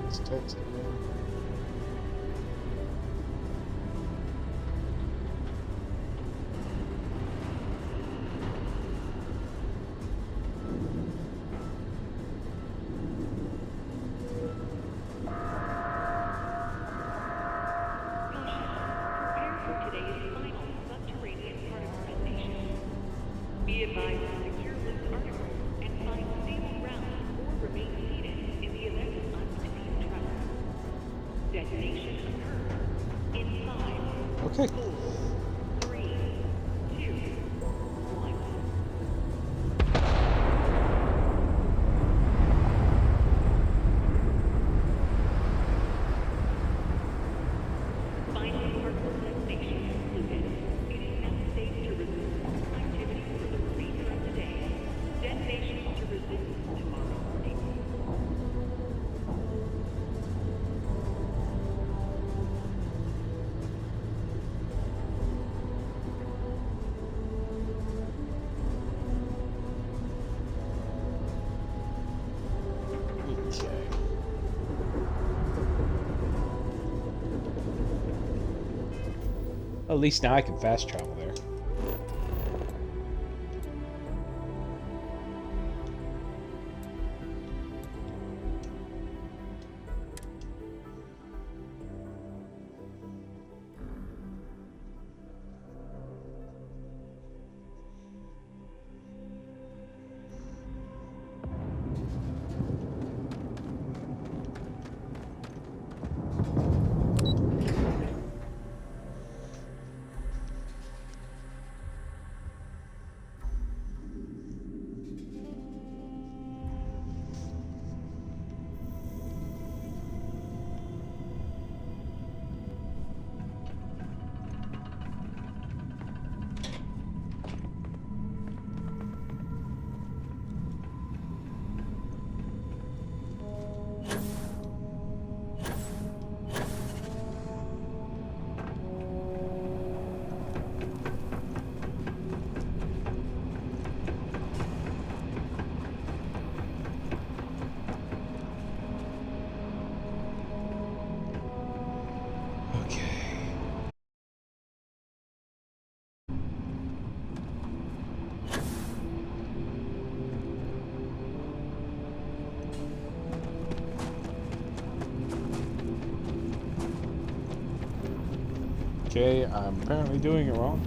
Let's text again. Be advised to secure this article and find stable ground or remain seated in the event of unforeseen travel. Detonation occurs in 5, Okay. 4, 3, 2, 1. Final particle sensation concluded. It is now safe to resume activity for the remainder of the day. Detonation to resume tomorrow morning. Okay. At least now I can fast travel there. Okay, I'm apparently doing it wrong.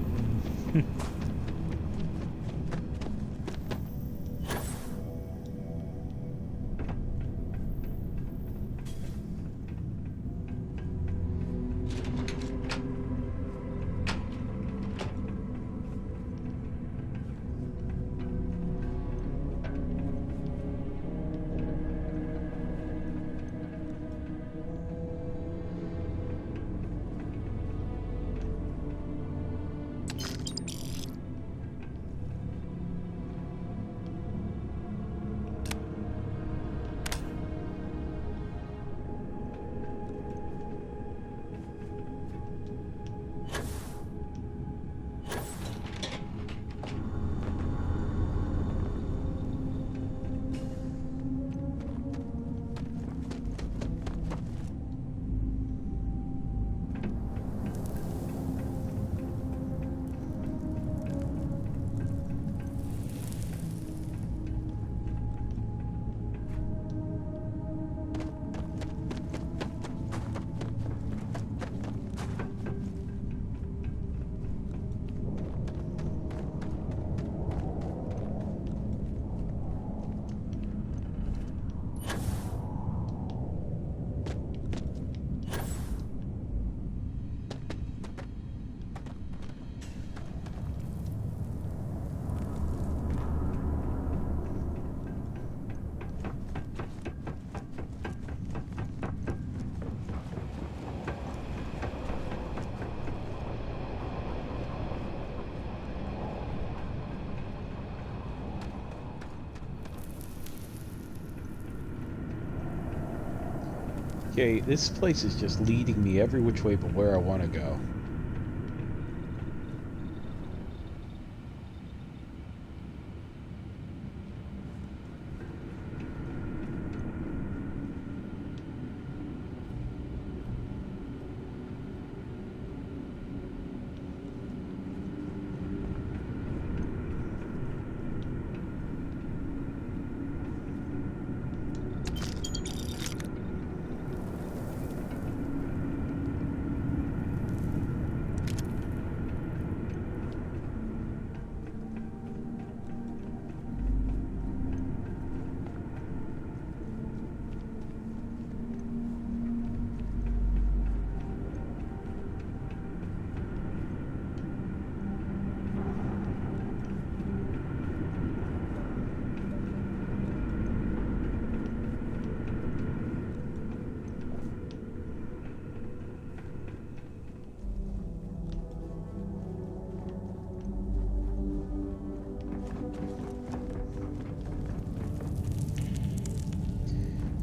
Okay, this place is just leading me every which way but where I want to go.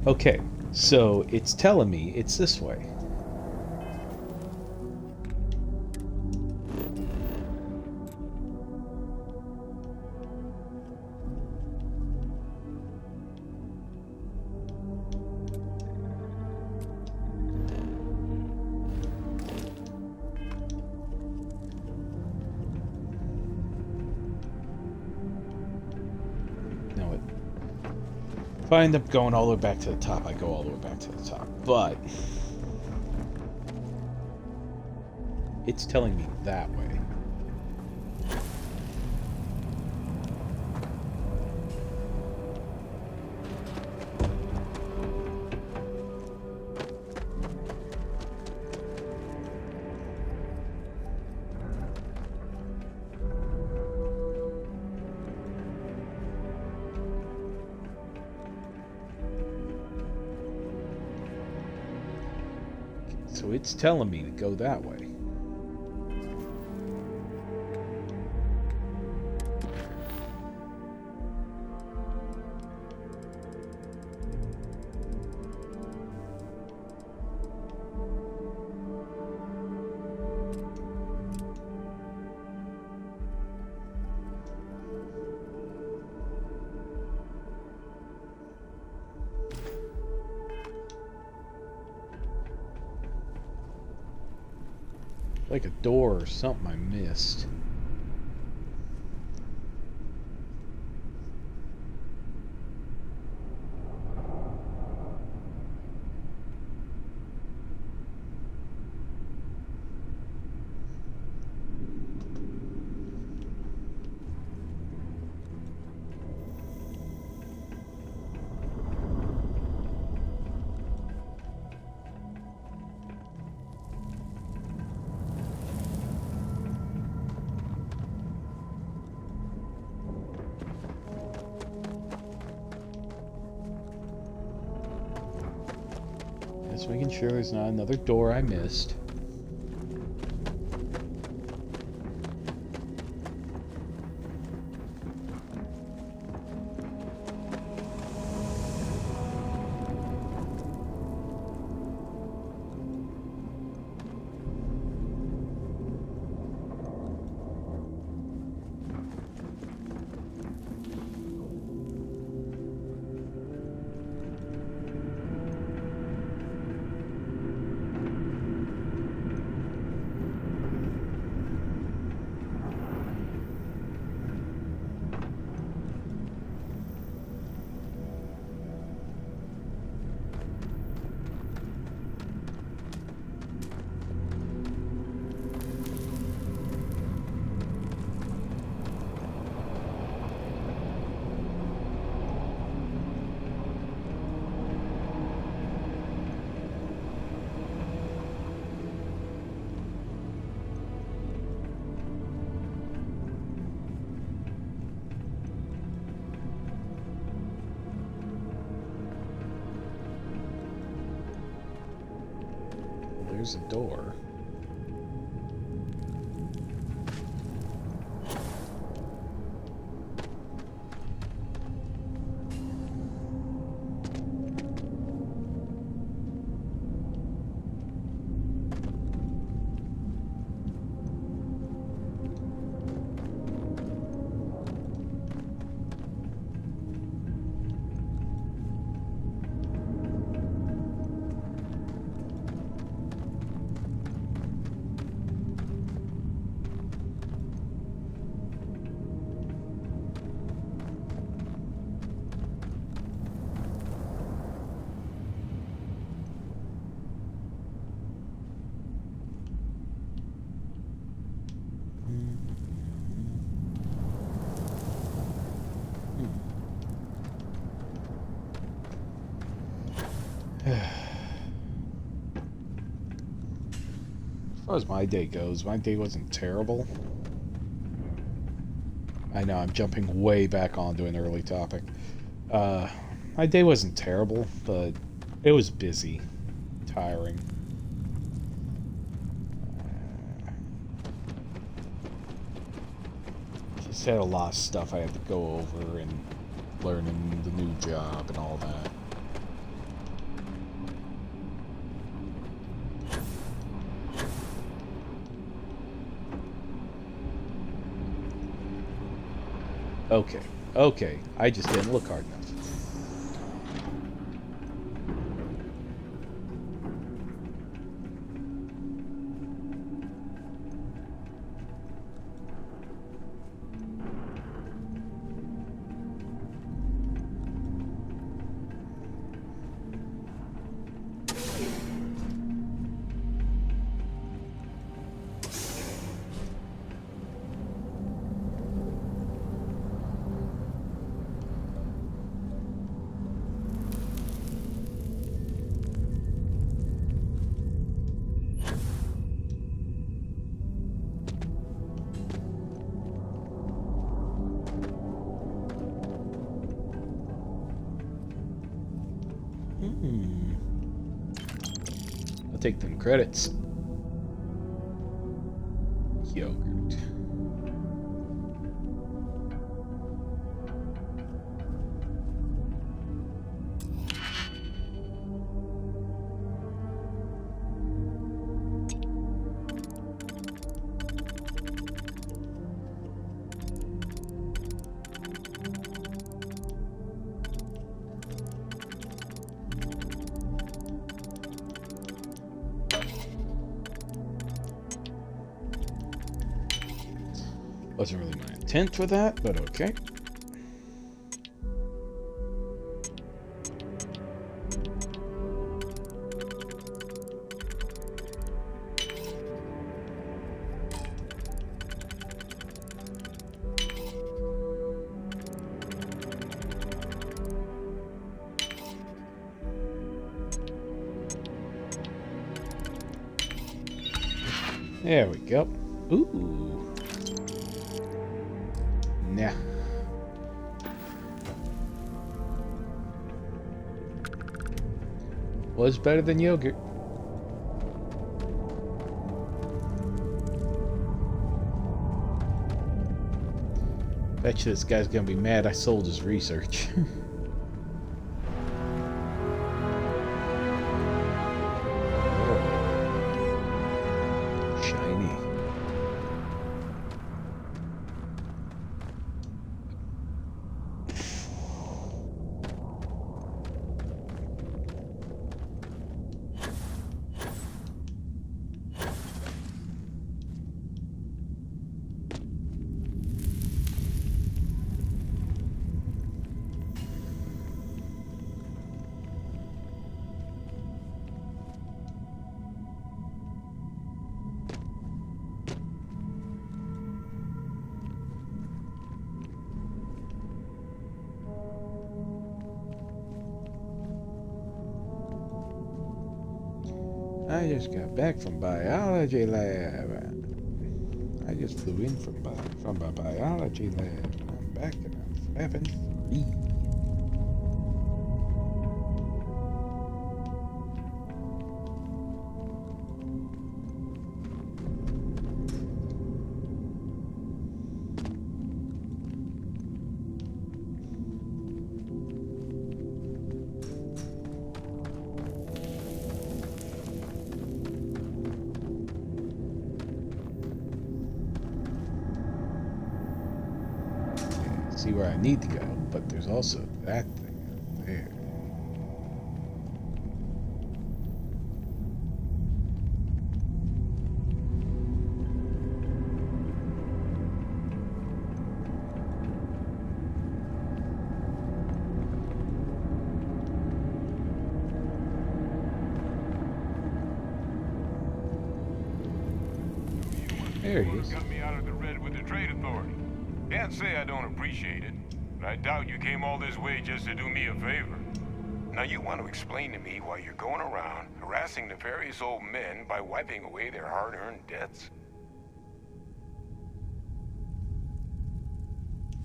Okay, so it's telling me it's this way. If I end up going all the way back to the top, I go all the way back to the top. But it's telling me that way. So it's telling me to go that way. Like a door or something I missed. Just making sure there's not another door I missed. There's a door. far as my day goes, my day wasn't terrible. I know I'm jumping way back onto an early topic. My day wasn't terrible, but it was busy, tiring. Just had a lot of stuff I had to go over and learning the new job and all that. Okay, I just didn't look hard enough. I'll take them credits. Yogurt. Wasn't really my intent for that, but okay. There we go. Ooh. Nah. Was better than yogurt. Bet you this guy's gonna be mad I sold his research. I just got back from biology lab. I just flew in from my biology lab. I'm back and I'm flapping free. See where I need to go, but there's also that thing out there. There he is. Got me out of the red with the trade authority. Can't say I don't appreciate it, but I doubt you came all this way just to do me a favor. Now you want to explain to me why you're going around harassing nefarious old men by wiping away their hard-earned debts?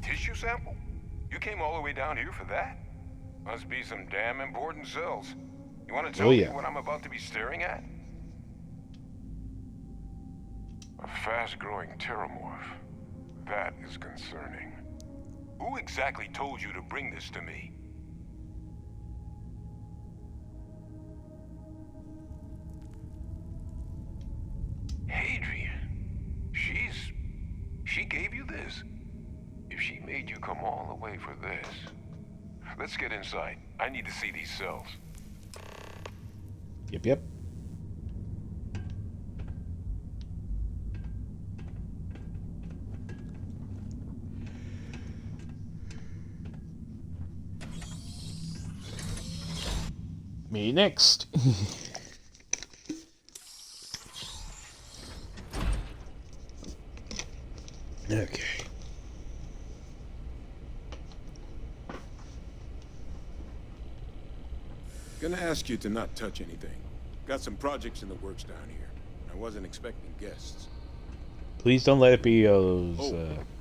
Tissue sample? You came all the way down here for that? Must be some damn important cells. You want to tell me what I'm about to be staring at? A fast-growing terramorph. That is concerning. Who exactly told you to bring this to me? Hadrian. She gave you this? If she made you come all the way for this... Let's get inside. I need to see these cells. Yep. Me next. Okay. Gonna ask you to not touch anything. Got some projects in the works down here. I wasn't expecting guests. Please don't let it be those.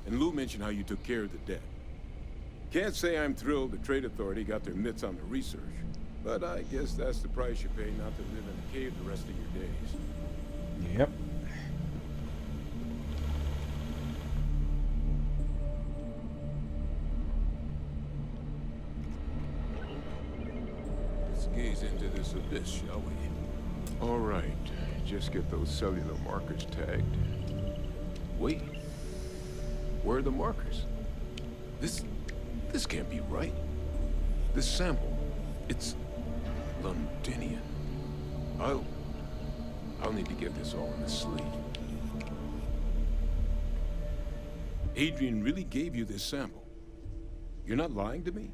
And Lou mentioned how you took care of the debt. Can't say I'm thrilled the Trade Authority got their mitts on the research, but I guess that's the price you pay not to live in a cave the rest of your days. Yep. Let's gaze into this abyss, shall we? All right, just get those cellular markers tagged. Wait, where are the markers? This can't be right. This sample, it's Londinian. I'll need to get this all in the sleeve. Adrian really gave you this sample. You're not lying to me?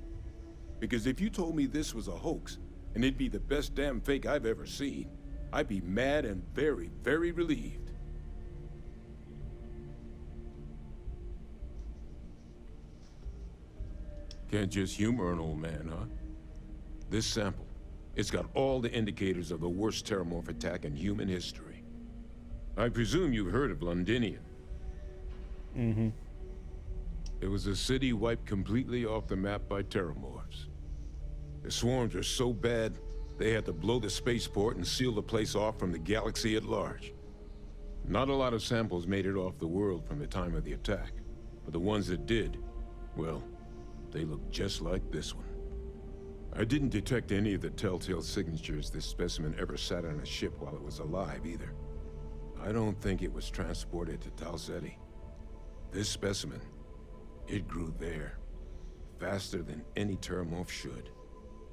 Because if you told me this was a hoax, and it'd be the best damn fake I've ever seen, I'd be mad and very, very relieved. Can't just humor an old man, huh? This sample, it's got all the indicators of the worst terramorph attack in human history. I presume you've heard of Londinian. Mm-hmm. It was a city wiped completely off the map by terramorphs. The swarms were so bad, they had to blow the spaceport and seal the place off from the galaxy at large. Not a lot of samples made it off the world from the time of the attack, but the ones that did, well, they look just like this one. I didn't detect any of the telltale signatures this specimen ever sat on a ship while it was alive, either. I don't think it was transported to Tal Ceti. This specimen, it grew there, faster than any terramorph should.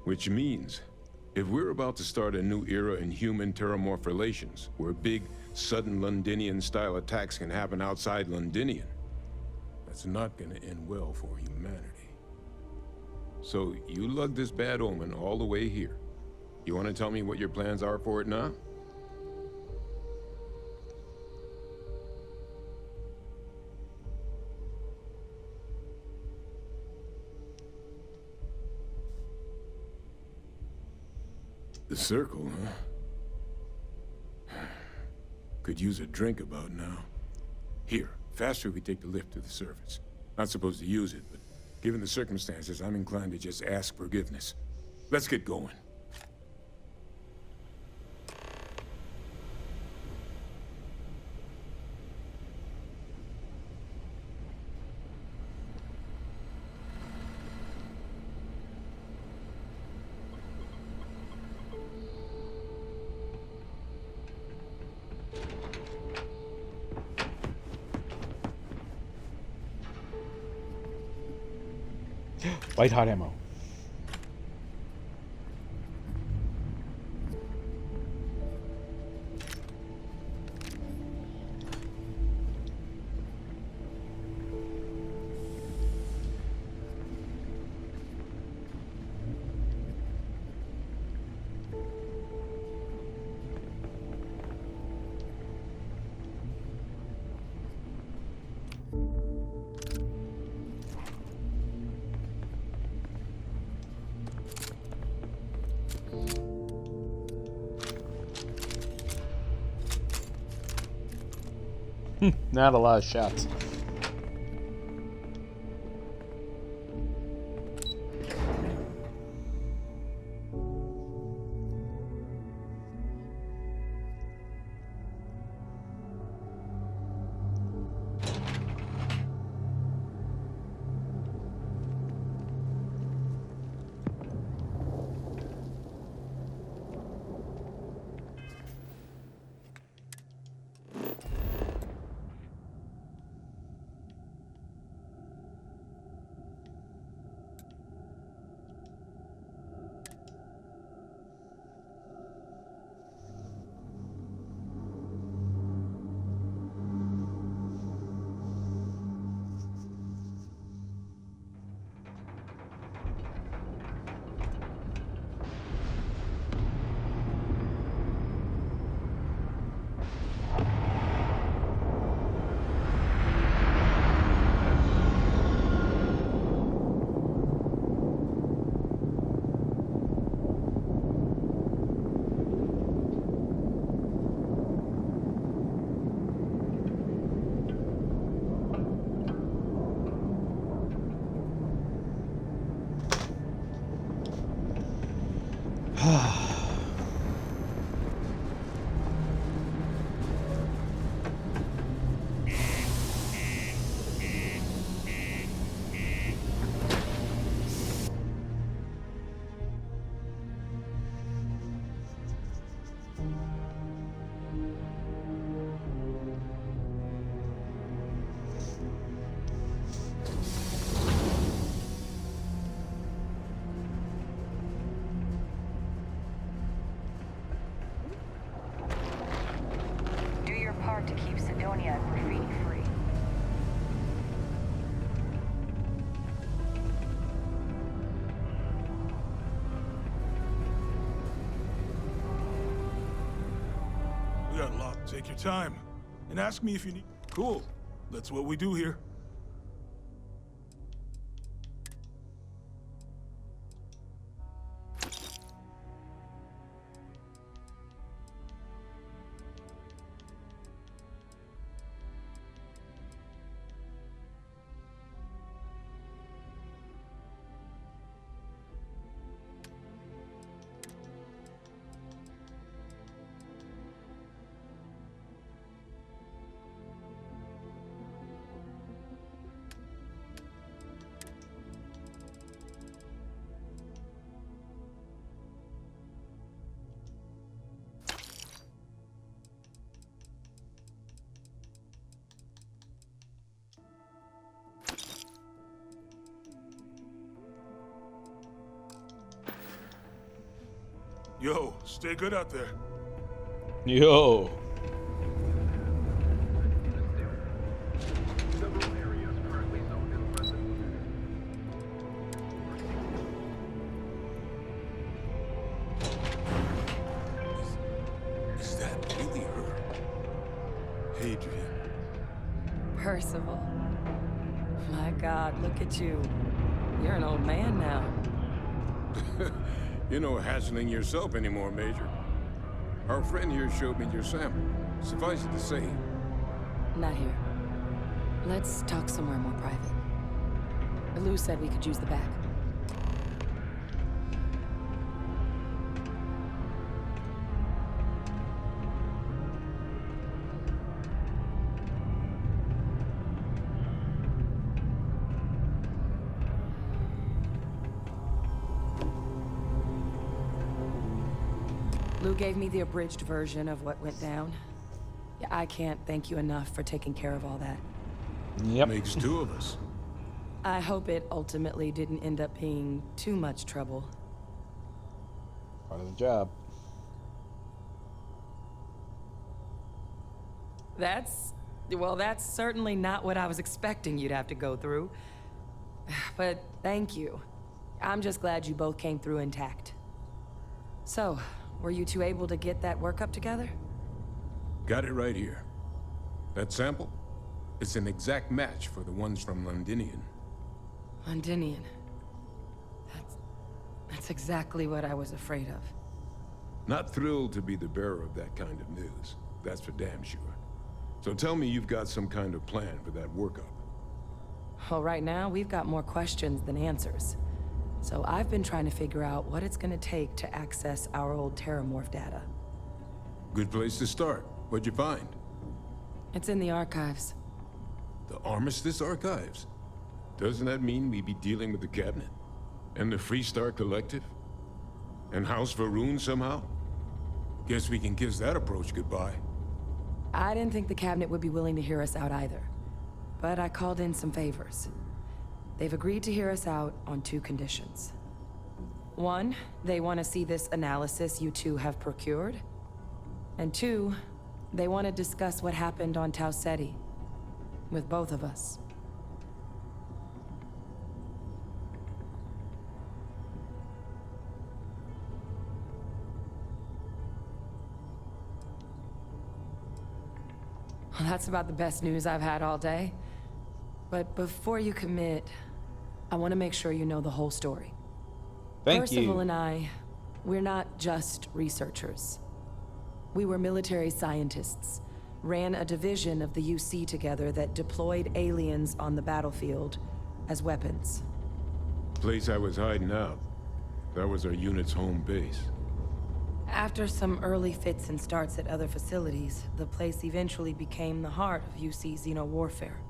Which means, if we're about to start a new era in human-terramorph relations, where big, sudden Londinian-style attacks can happen outside Londinian, that's not gonna end well for humanity. So, you lugged this bad omen all the way here. You want to tell me what your plans are for it now? The circle, huh? Could use a drink about now. Here, faster we take the lift to the surface. Not supposed to use it, but given the circumstances, I'm inclined to just ask forgiveness. Let's get going. White hot ammo. Not a lot of shots. Do your part to keep Sidonia and graffiti free. We got a lot. Take your time. And ask me if you need... Cool. That's what we do here. Yo, stay good out there. Yo. Is that really her? Adrian. Percival. My God, look at you. You're an old man now. You're no hassling yourself anymore, Major. Our friend here showed me your sample. Suffice it to say... Not here. Let's talk somewhere more private. Lou said we could use the back. Lou gave me the abridged version of what went down. Yeah, I can't thank you enough for taking care of all that. Yep. Makes two of us. I hope it ultimately didn't end up being too much trouble. Part of the job. That's certainly not what I was expecting you'd have to go through. But thank you. I'm just glad you both came through intact. So, were you two able to get that workup together? Got it right here. That sample? It's an exact match for the ones from Londinian. Londinian. That's exactly what I was afraid of. Not thrilled to be the bearer of that kind of news. That's for damn sure. So tell me you've got some kind of plan for that workup. Well, right now, we've got more questions than answers. So I've been trying to figure out what it's gonna take to access our old Terramorph data. Good place to start. What'd you find? It's in the archives. The Armistice Archives? Doesn't that mean we'd be dealing with the Cabinet? And the Freestar Collective? And House Varun somehow? Guess we can kiss that approach goodbye. I didn't think the Cabinet would be willing to hear us out either. But I called in some favors. They've agreed to hear us out on 2 conditions. 1, they want to see this analysis you two have procured. And 2, they want to discuss what happened on Tau Ceti. With both of us. Well, that's about the best news I've had all day. But before you commit, I want to make sure you know the whole story. Thank you. Percival and I, we're not just researchers. We were military scientists, ran a division of the UC together that deployed aliens on the battlefield as weapons. Place I was hiding out. That was our unit's home base. After some early fits and starts at other facilities, the place eventually became the heart of UC xeno-warfare.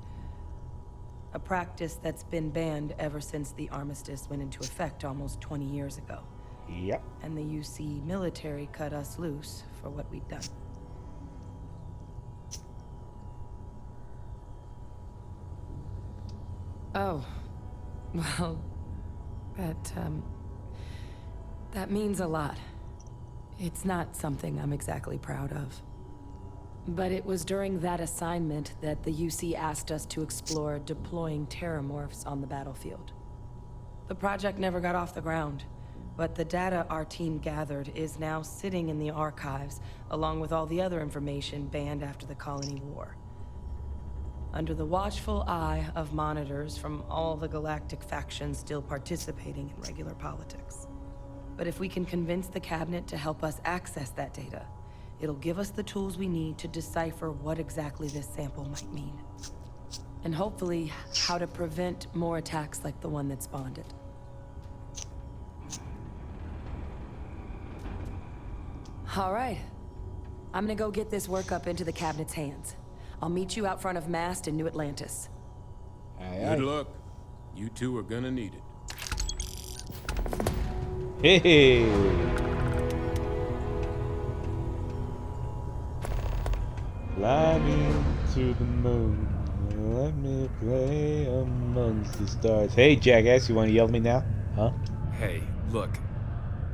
A practice that's been banned ever since the armistice went into effect almost 20 years ago. Yep. And the UC military cut us loose for what we'd done. Oh, well, that means a lot. It's not something I'm exactly proud of. But it was during that assignment that the UC asked us to explore deploying Terramorphs on the battlefield. The project never got off the ground, but the data our team gathered is now sitting in the archives, along with all the other information banned after the Colony War. Under the watchful eye of monitors from all the galactic factions still participating in regular politics. But if we can convince the Cabinet to help us access that data, it'll give us the tools we need to decipher what exactly this sample might mean. And hopefully, how to prevent more attacks like the one that spawned it. All right. I'm gonna go get this workup into the Cabinet's hands. I'll meet you out front of Mast in New Atlantis. Good luck. You two are gonna need it. Hey. Fly me to the moon. Let me play amongst the stars. Hey, jackass, you want to yell at me now? Huh? Hey, look.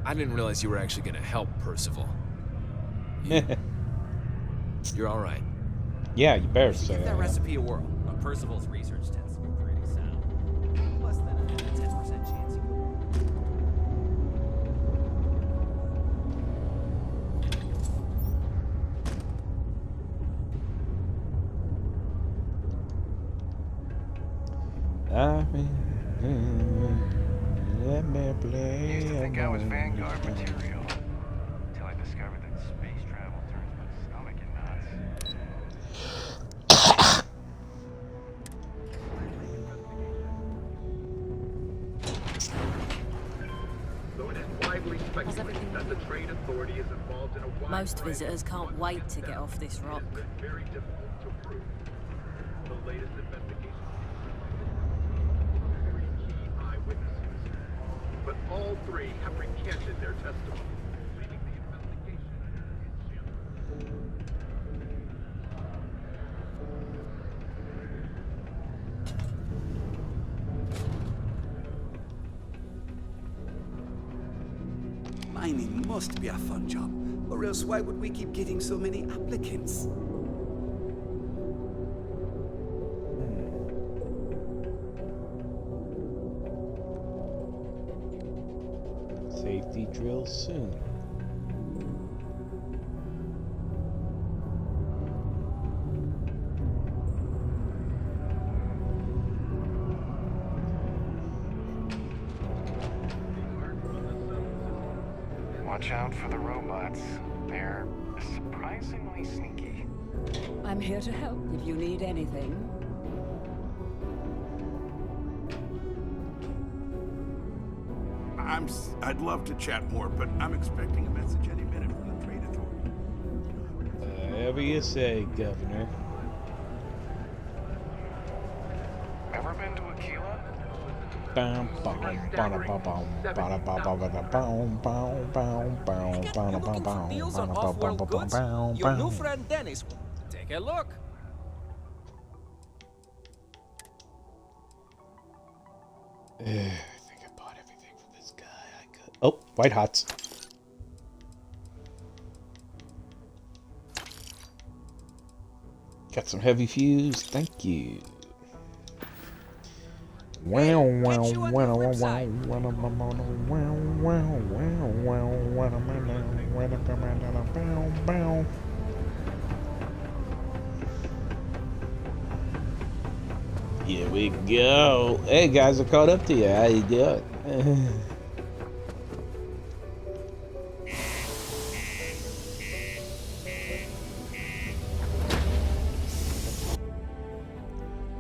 I didn't realize you were actually gonna help Percival. You're all right. Yeah, you better say Give that that. recipe a whirl. Percival's research tends to be pretty sound. Less than a 10% chance you Let me play. Used to think I was Vanguard material. Until I discovered that space travel turns my stomach in knots. So it is widely speculated that the trade authority is involved in a wide Most visitors can't wait to get off this rock. It has been very difficult to prove. The latest investigation three key eyewitnesses, but all 3 have recanted their testimony, leaving the investigation in shambles. Mining must be a fun job, or else why would we keep getting so many applicants? Safety drill soon. Watch out for the robots. They're surprisingly sneaky. I'm here to help if you need anything. I'd love to chat more, but I'm expecting a message any minute from the Trade Authority. Whatever you say, Governor. Ever been to Aquila? Deals on off-world goods? Your new friend Dennis. Take a look. I think I bought everything from this guy. I could. Oh, white hots. Got some heavy fuse. Thank you. Wow, wow, wow, wow, wow, wow. Here we go. Hey guys, I caught up to you. How you doing?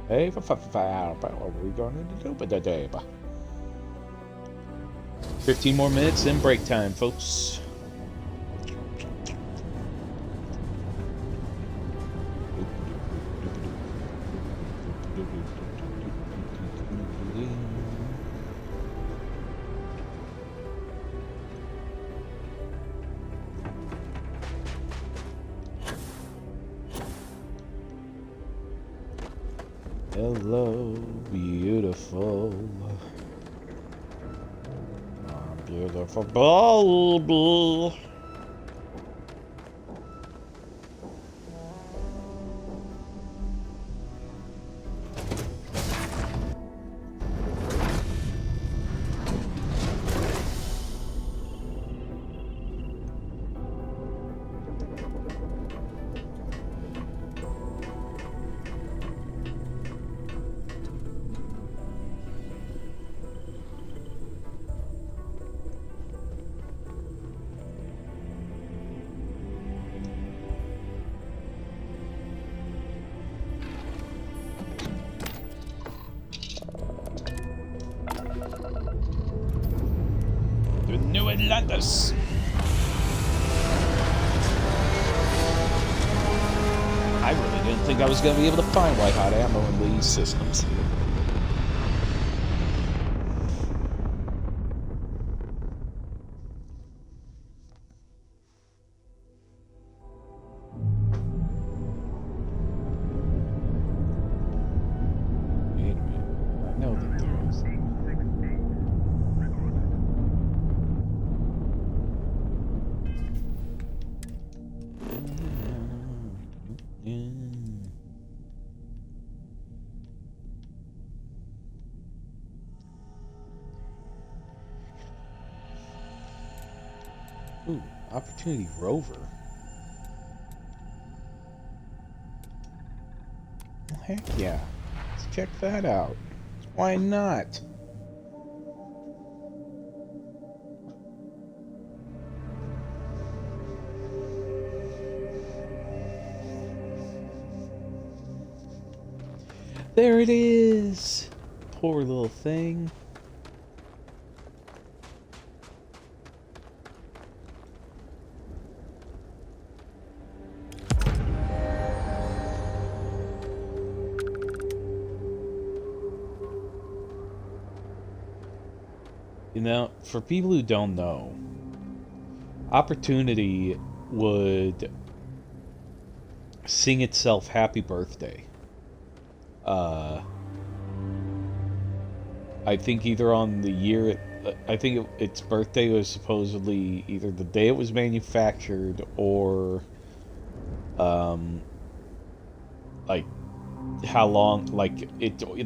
Hey, what are we going to do today? 15 more minutes, then break time, folks. Hello, beautiful. My beautiful baby. The New Atlantis. I really didn't think I was going to be able to find white hot ammo in these systems. Wait a minute. I know that there is. Ooh, Opportunity Rover. Well, heck yeah. Let's check that out. Why not? There it is! Poor little thing. You know, for people who don't know, Opportunity would sing itself happy birthday. I think either on the year, I think its birthday was supposedly either the day it was manufactured or, like, how long, like,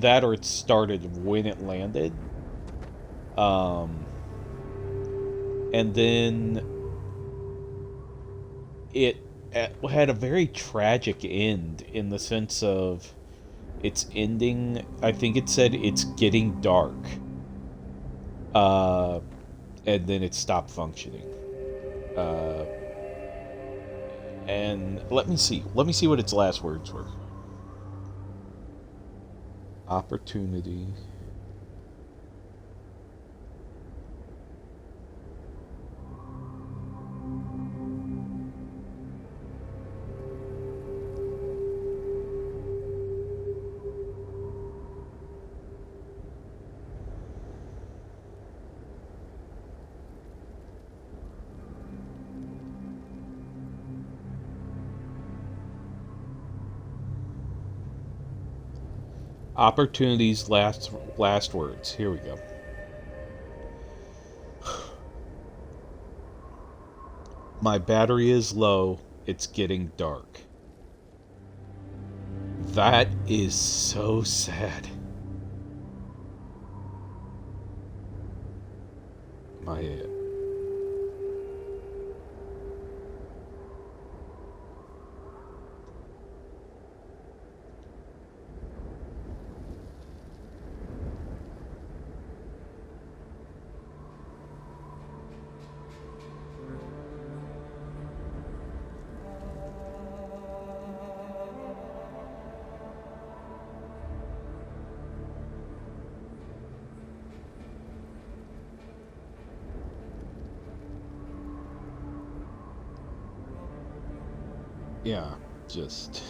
that or it started when it landed. And then it had a very tragic end in the sense of its ending. I think it said it's getting dark. And then it stopped functioning. And let me see what its last words were. Opportunity. Opportunity's last words. Here we go. My battery is low. It's getting dark. That is so sad. My yeah, just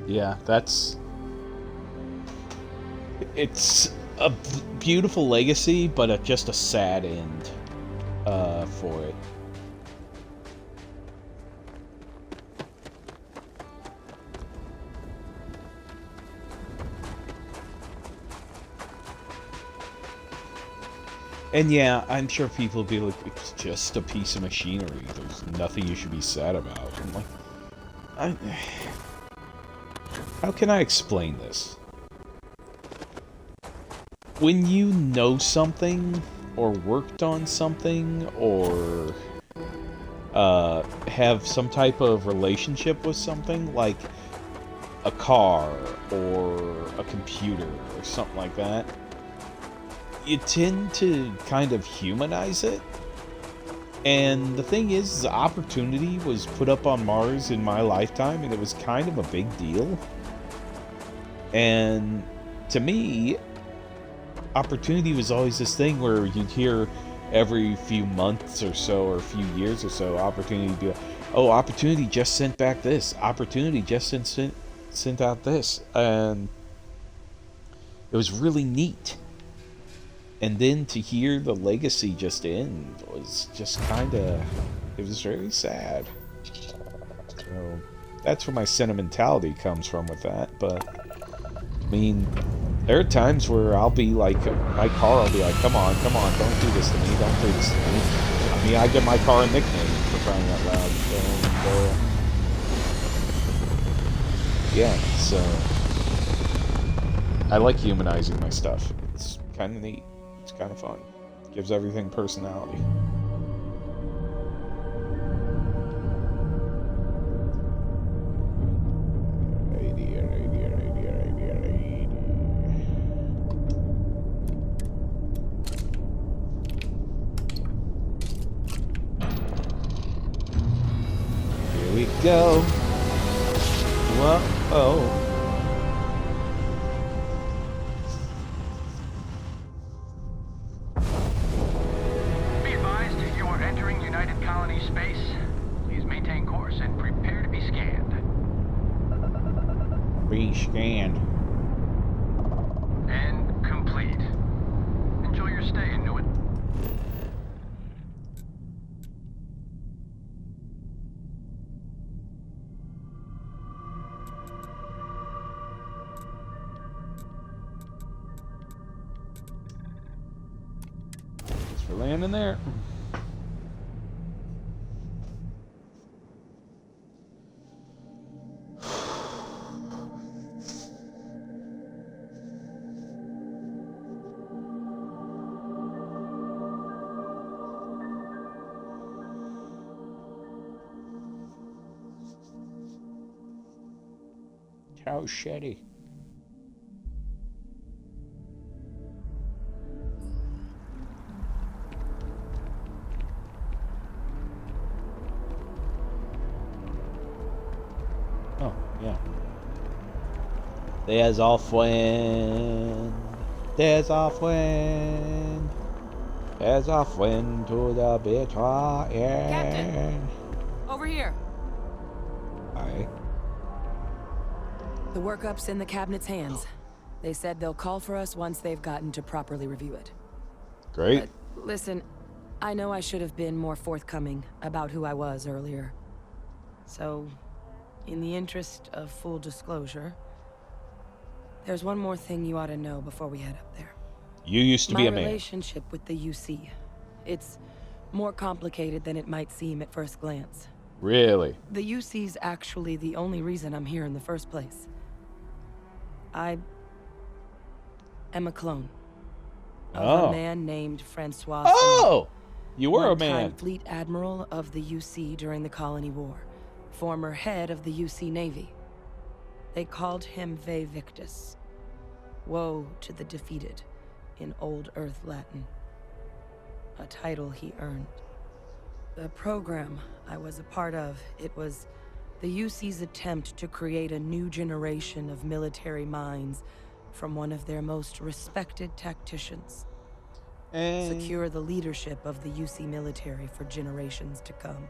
yeah, it's a beautiful legacy, but just a sad end for it. And yeah, I'm sure people will be like, it's just a piece of machinery. There's nothing you should be sad about. I'm like, how can I explain this? When you know something, or worked on something, or have some type of relationship with something, like a car, or a computer, or something like that, you tend to kind of humanize it. And the thing is, the Opportunity was put up on Mars in my lifetime, and it was kind of a big deal. And to me, Opportunity was always this thing where you'd hear every few months or so, or a few years or so, Opportunity would be like, oh, Opportunity just sent back this. Opportunity just sent out this. And it was really neat. And then to hear the legacy just end was just kind of, it was very sad. So that's where my sentimentality comes from with that. But I mean, there are times where I'll be like, my car will be like, come on, don't do this to me, don't do this to me. I mean, I give my car a nickname for crying out loud. And, yeah, so I like humanizing my stuff. It's kind of neat. It's kind of fun. Gives everything personality. Here we go. Whoa. Scanned. And complete. Enjoy your stay in New. We're landing there. How shitty. Oh, yeah. There's off wind. There's off wind. There's off wind to the bitter end. Captain! Over here. Aye. The workup's in the cabinet's hands. They said they'll call for us once they've gotten to properly review it. Great. But listen, I know I should have been more forthcoming about who I was earlier. So, in the interest of full disclosure, there's one more thing you ought to know before we head up there. You used to be a man. My relationship with the UC. It's more complicated than it might seem at first glance. Really? The UC's actually the only reason I'm here in the first place. I am a clone of a man named Francois. Oh! You were a one-time man. Fleet Admiral of the UC during the Colony War. Former head of the UC Navy. They called him Ve Victus. Woe to the defeated in Old Earth Latin. A title he earned. The program I was a part of, it was the UC's attempt to create a new generation of military minds from one of their most respected tacticians. Secure the leadership of the UC military for generations to come.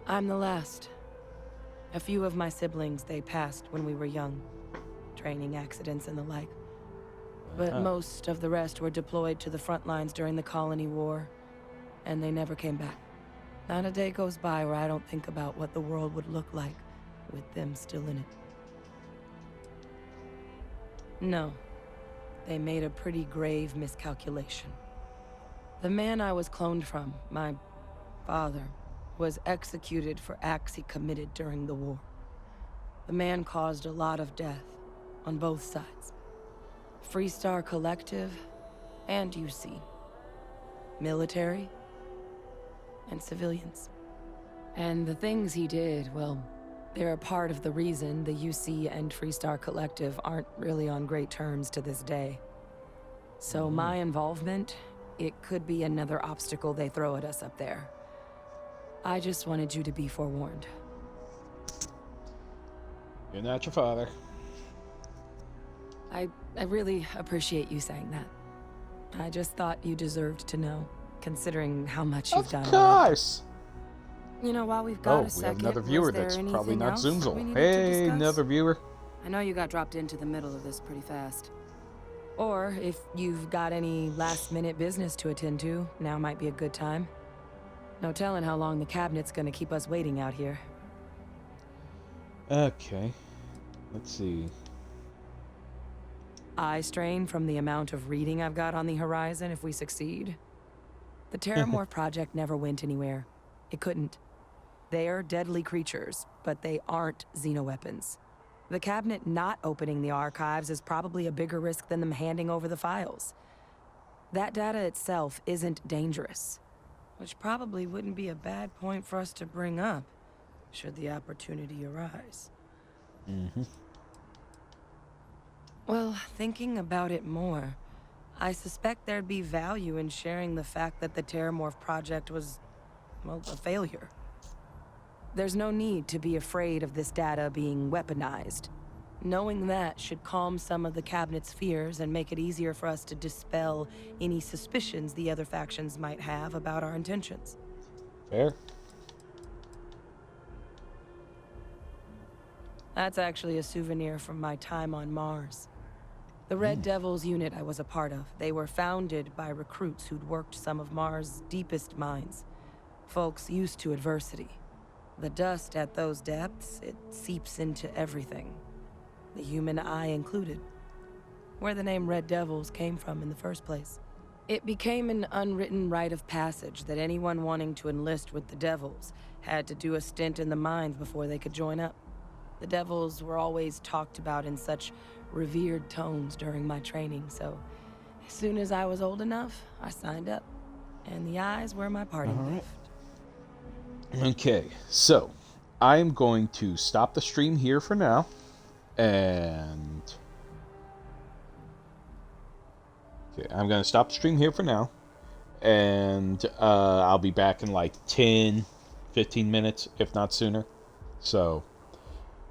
I'm the last. A few of my siblings, they passed when we were young. Training accidents and the like. But most of the rest were deployed to the front lines during the Colony War, and they never came back. Not a day goes by where I don't think about what the world would look like with them still in it. No, they made a pretty grave miscalculation. The man I was cloned from, my father, was executed for acts he committed during the war. The man caused a lot of death on both sides. Freestar Collective and UC. Military and civilians. And the things he did, well, they're a part of the reason the UC and Freestar Collective aren't really on great terms to this day. So my involvement, it could be another obstacle they throw at us up there. I just wanted you to be forewarned. You're not your father. I really appreciate you saying that. I just thought you deserved to know, considering how much you've done. Of course. You know, while we've got a We second, have another viewer was there that's probably anything not else we Zoomzel. needed to Hey, discuss? another viewer. I know you got dropped into the middle of this pretty fast. Or if you've got any last-minute business to attend to, now might be a good time. No telling how long the cabinet's gonna keep us waiting out here. Okay. Let's see. Eye strain from the amount of reading I've got on the horizon if we succeed. The Terramorph project never went anywhere. It couldn't. They're deadly creatures, but they aren't xenoweapons. The cabinet not opening the archives is probably a bigger risk than them handing over the files. That data itself isn't dangerous, which probably wouldn't be a bad point for us to bring up, should the opportunity arise. Mm-hmm. Well, thinking about it more, I suspect there'd be value in sharing the fact that the Terramorph project was, well, a failure. There's no need to be afraid of this data being weaponized. Knowing that should calm some of the cabinet's fears and make it easier for us to dispel any suspicions the other factions might have about our intentions. Fair. That's actually a souvenir from my time on Mars. The Red Devils unit I was a part of, they were founded by recruits who'd worked some of Mars' deepest mines. folks used to adversity. The dust at those depths, it seeps into everything. The human eye included. Where the name Red Devils came from in the first place. It became an unwritten rite of passage that anyone wanting to enlist with the Devils had to do a stint in the mines before they could join up. The Devils were always talked about in such revered tones during my training, so as soon as I was old enough, I signed up. And the eyes were my parting gift. Okay, so I'm going to stop the stream here for now, and I'm going to stop the stream here for now, and I'll be back in like 10, 15 minutes, if not sooner. So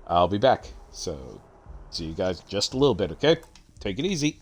I'll be back. So see you guys in just a little bit, okay? Take it easy.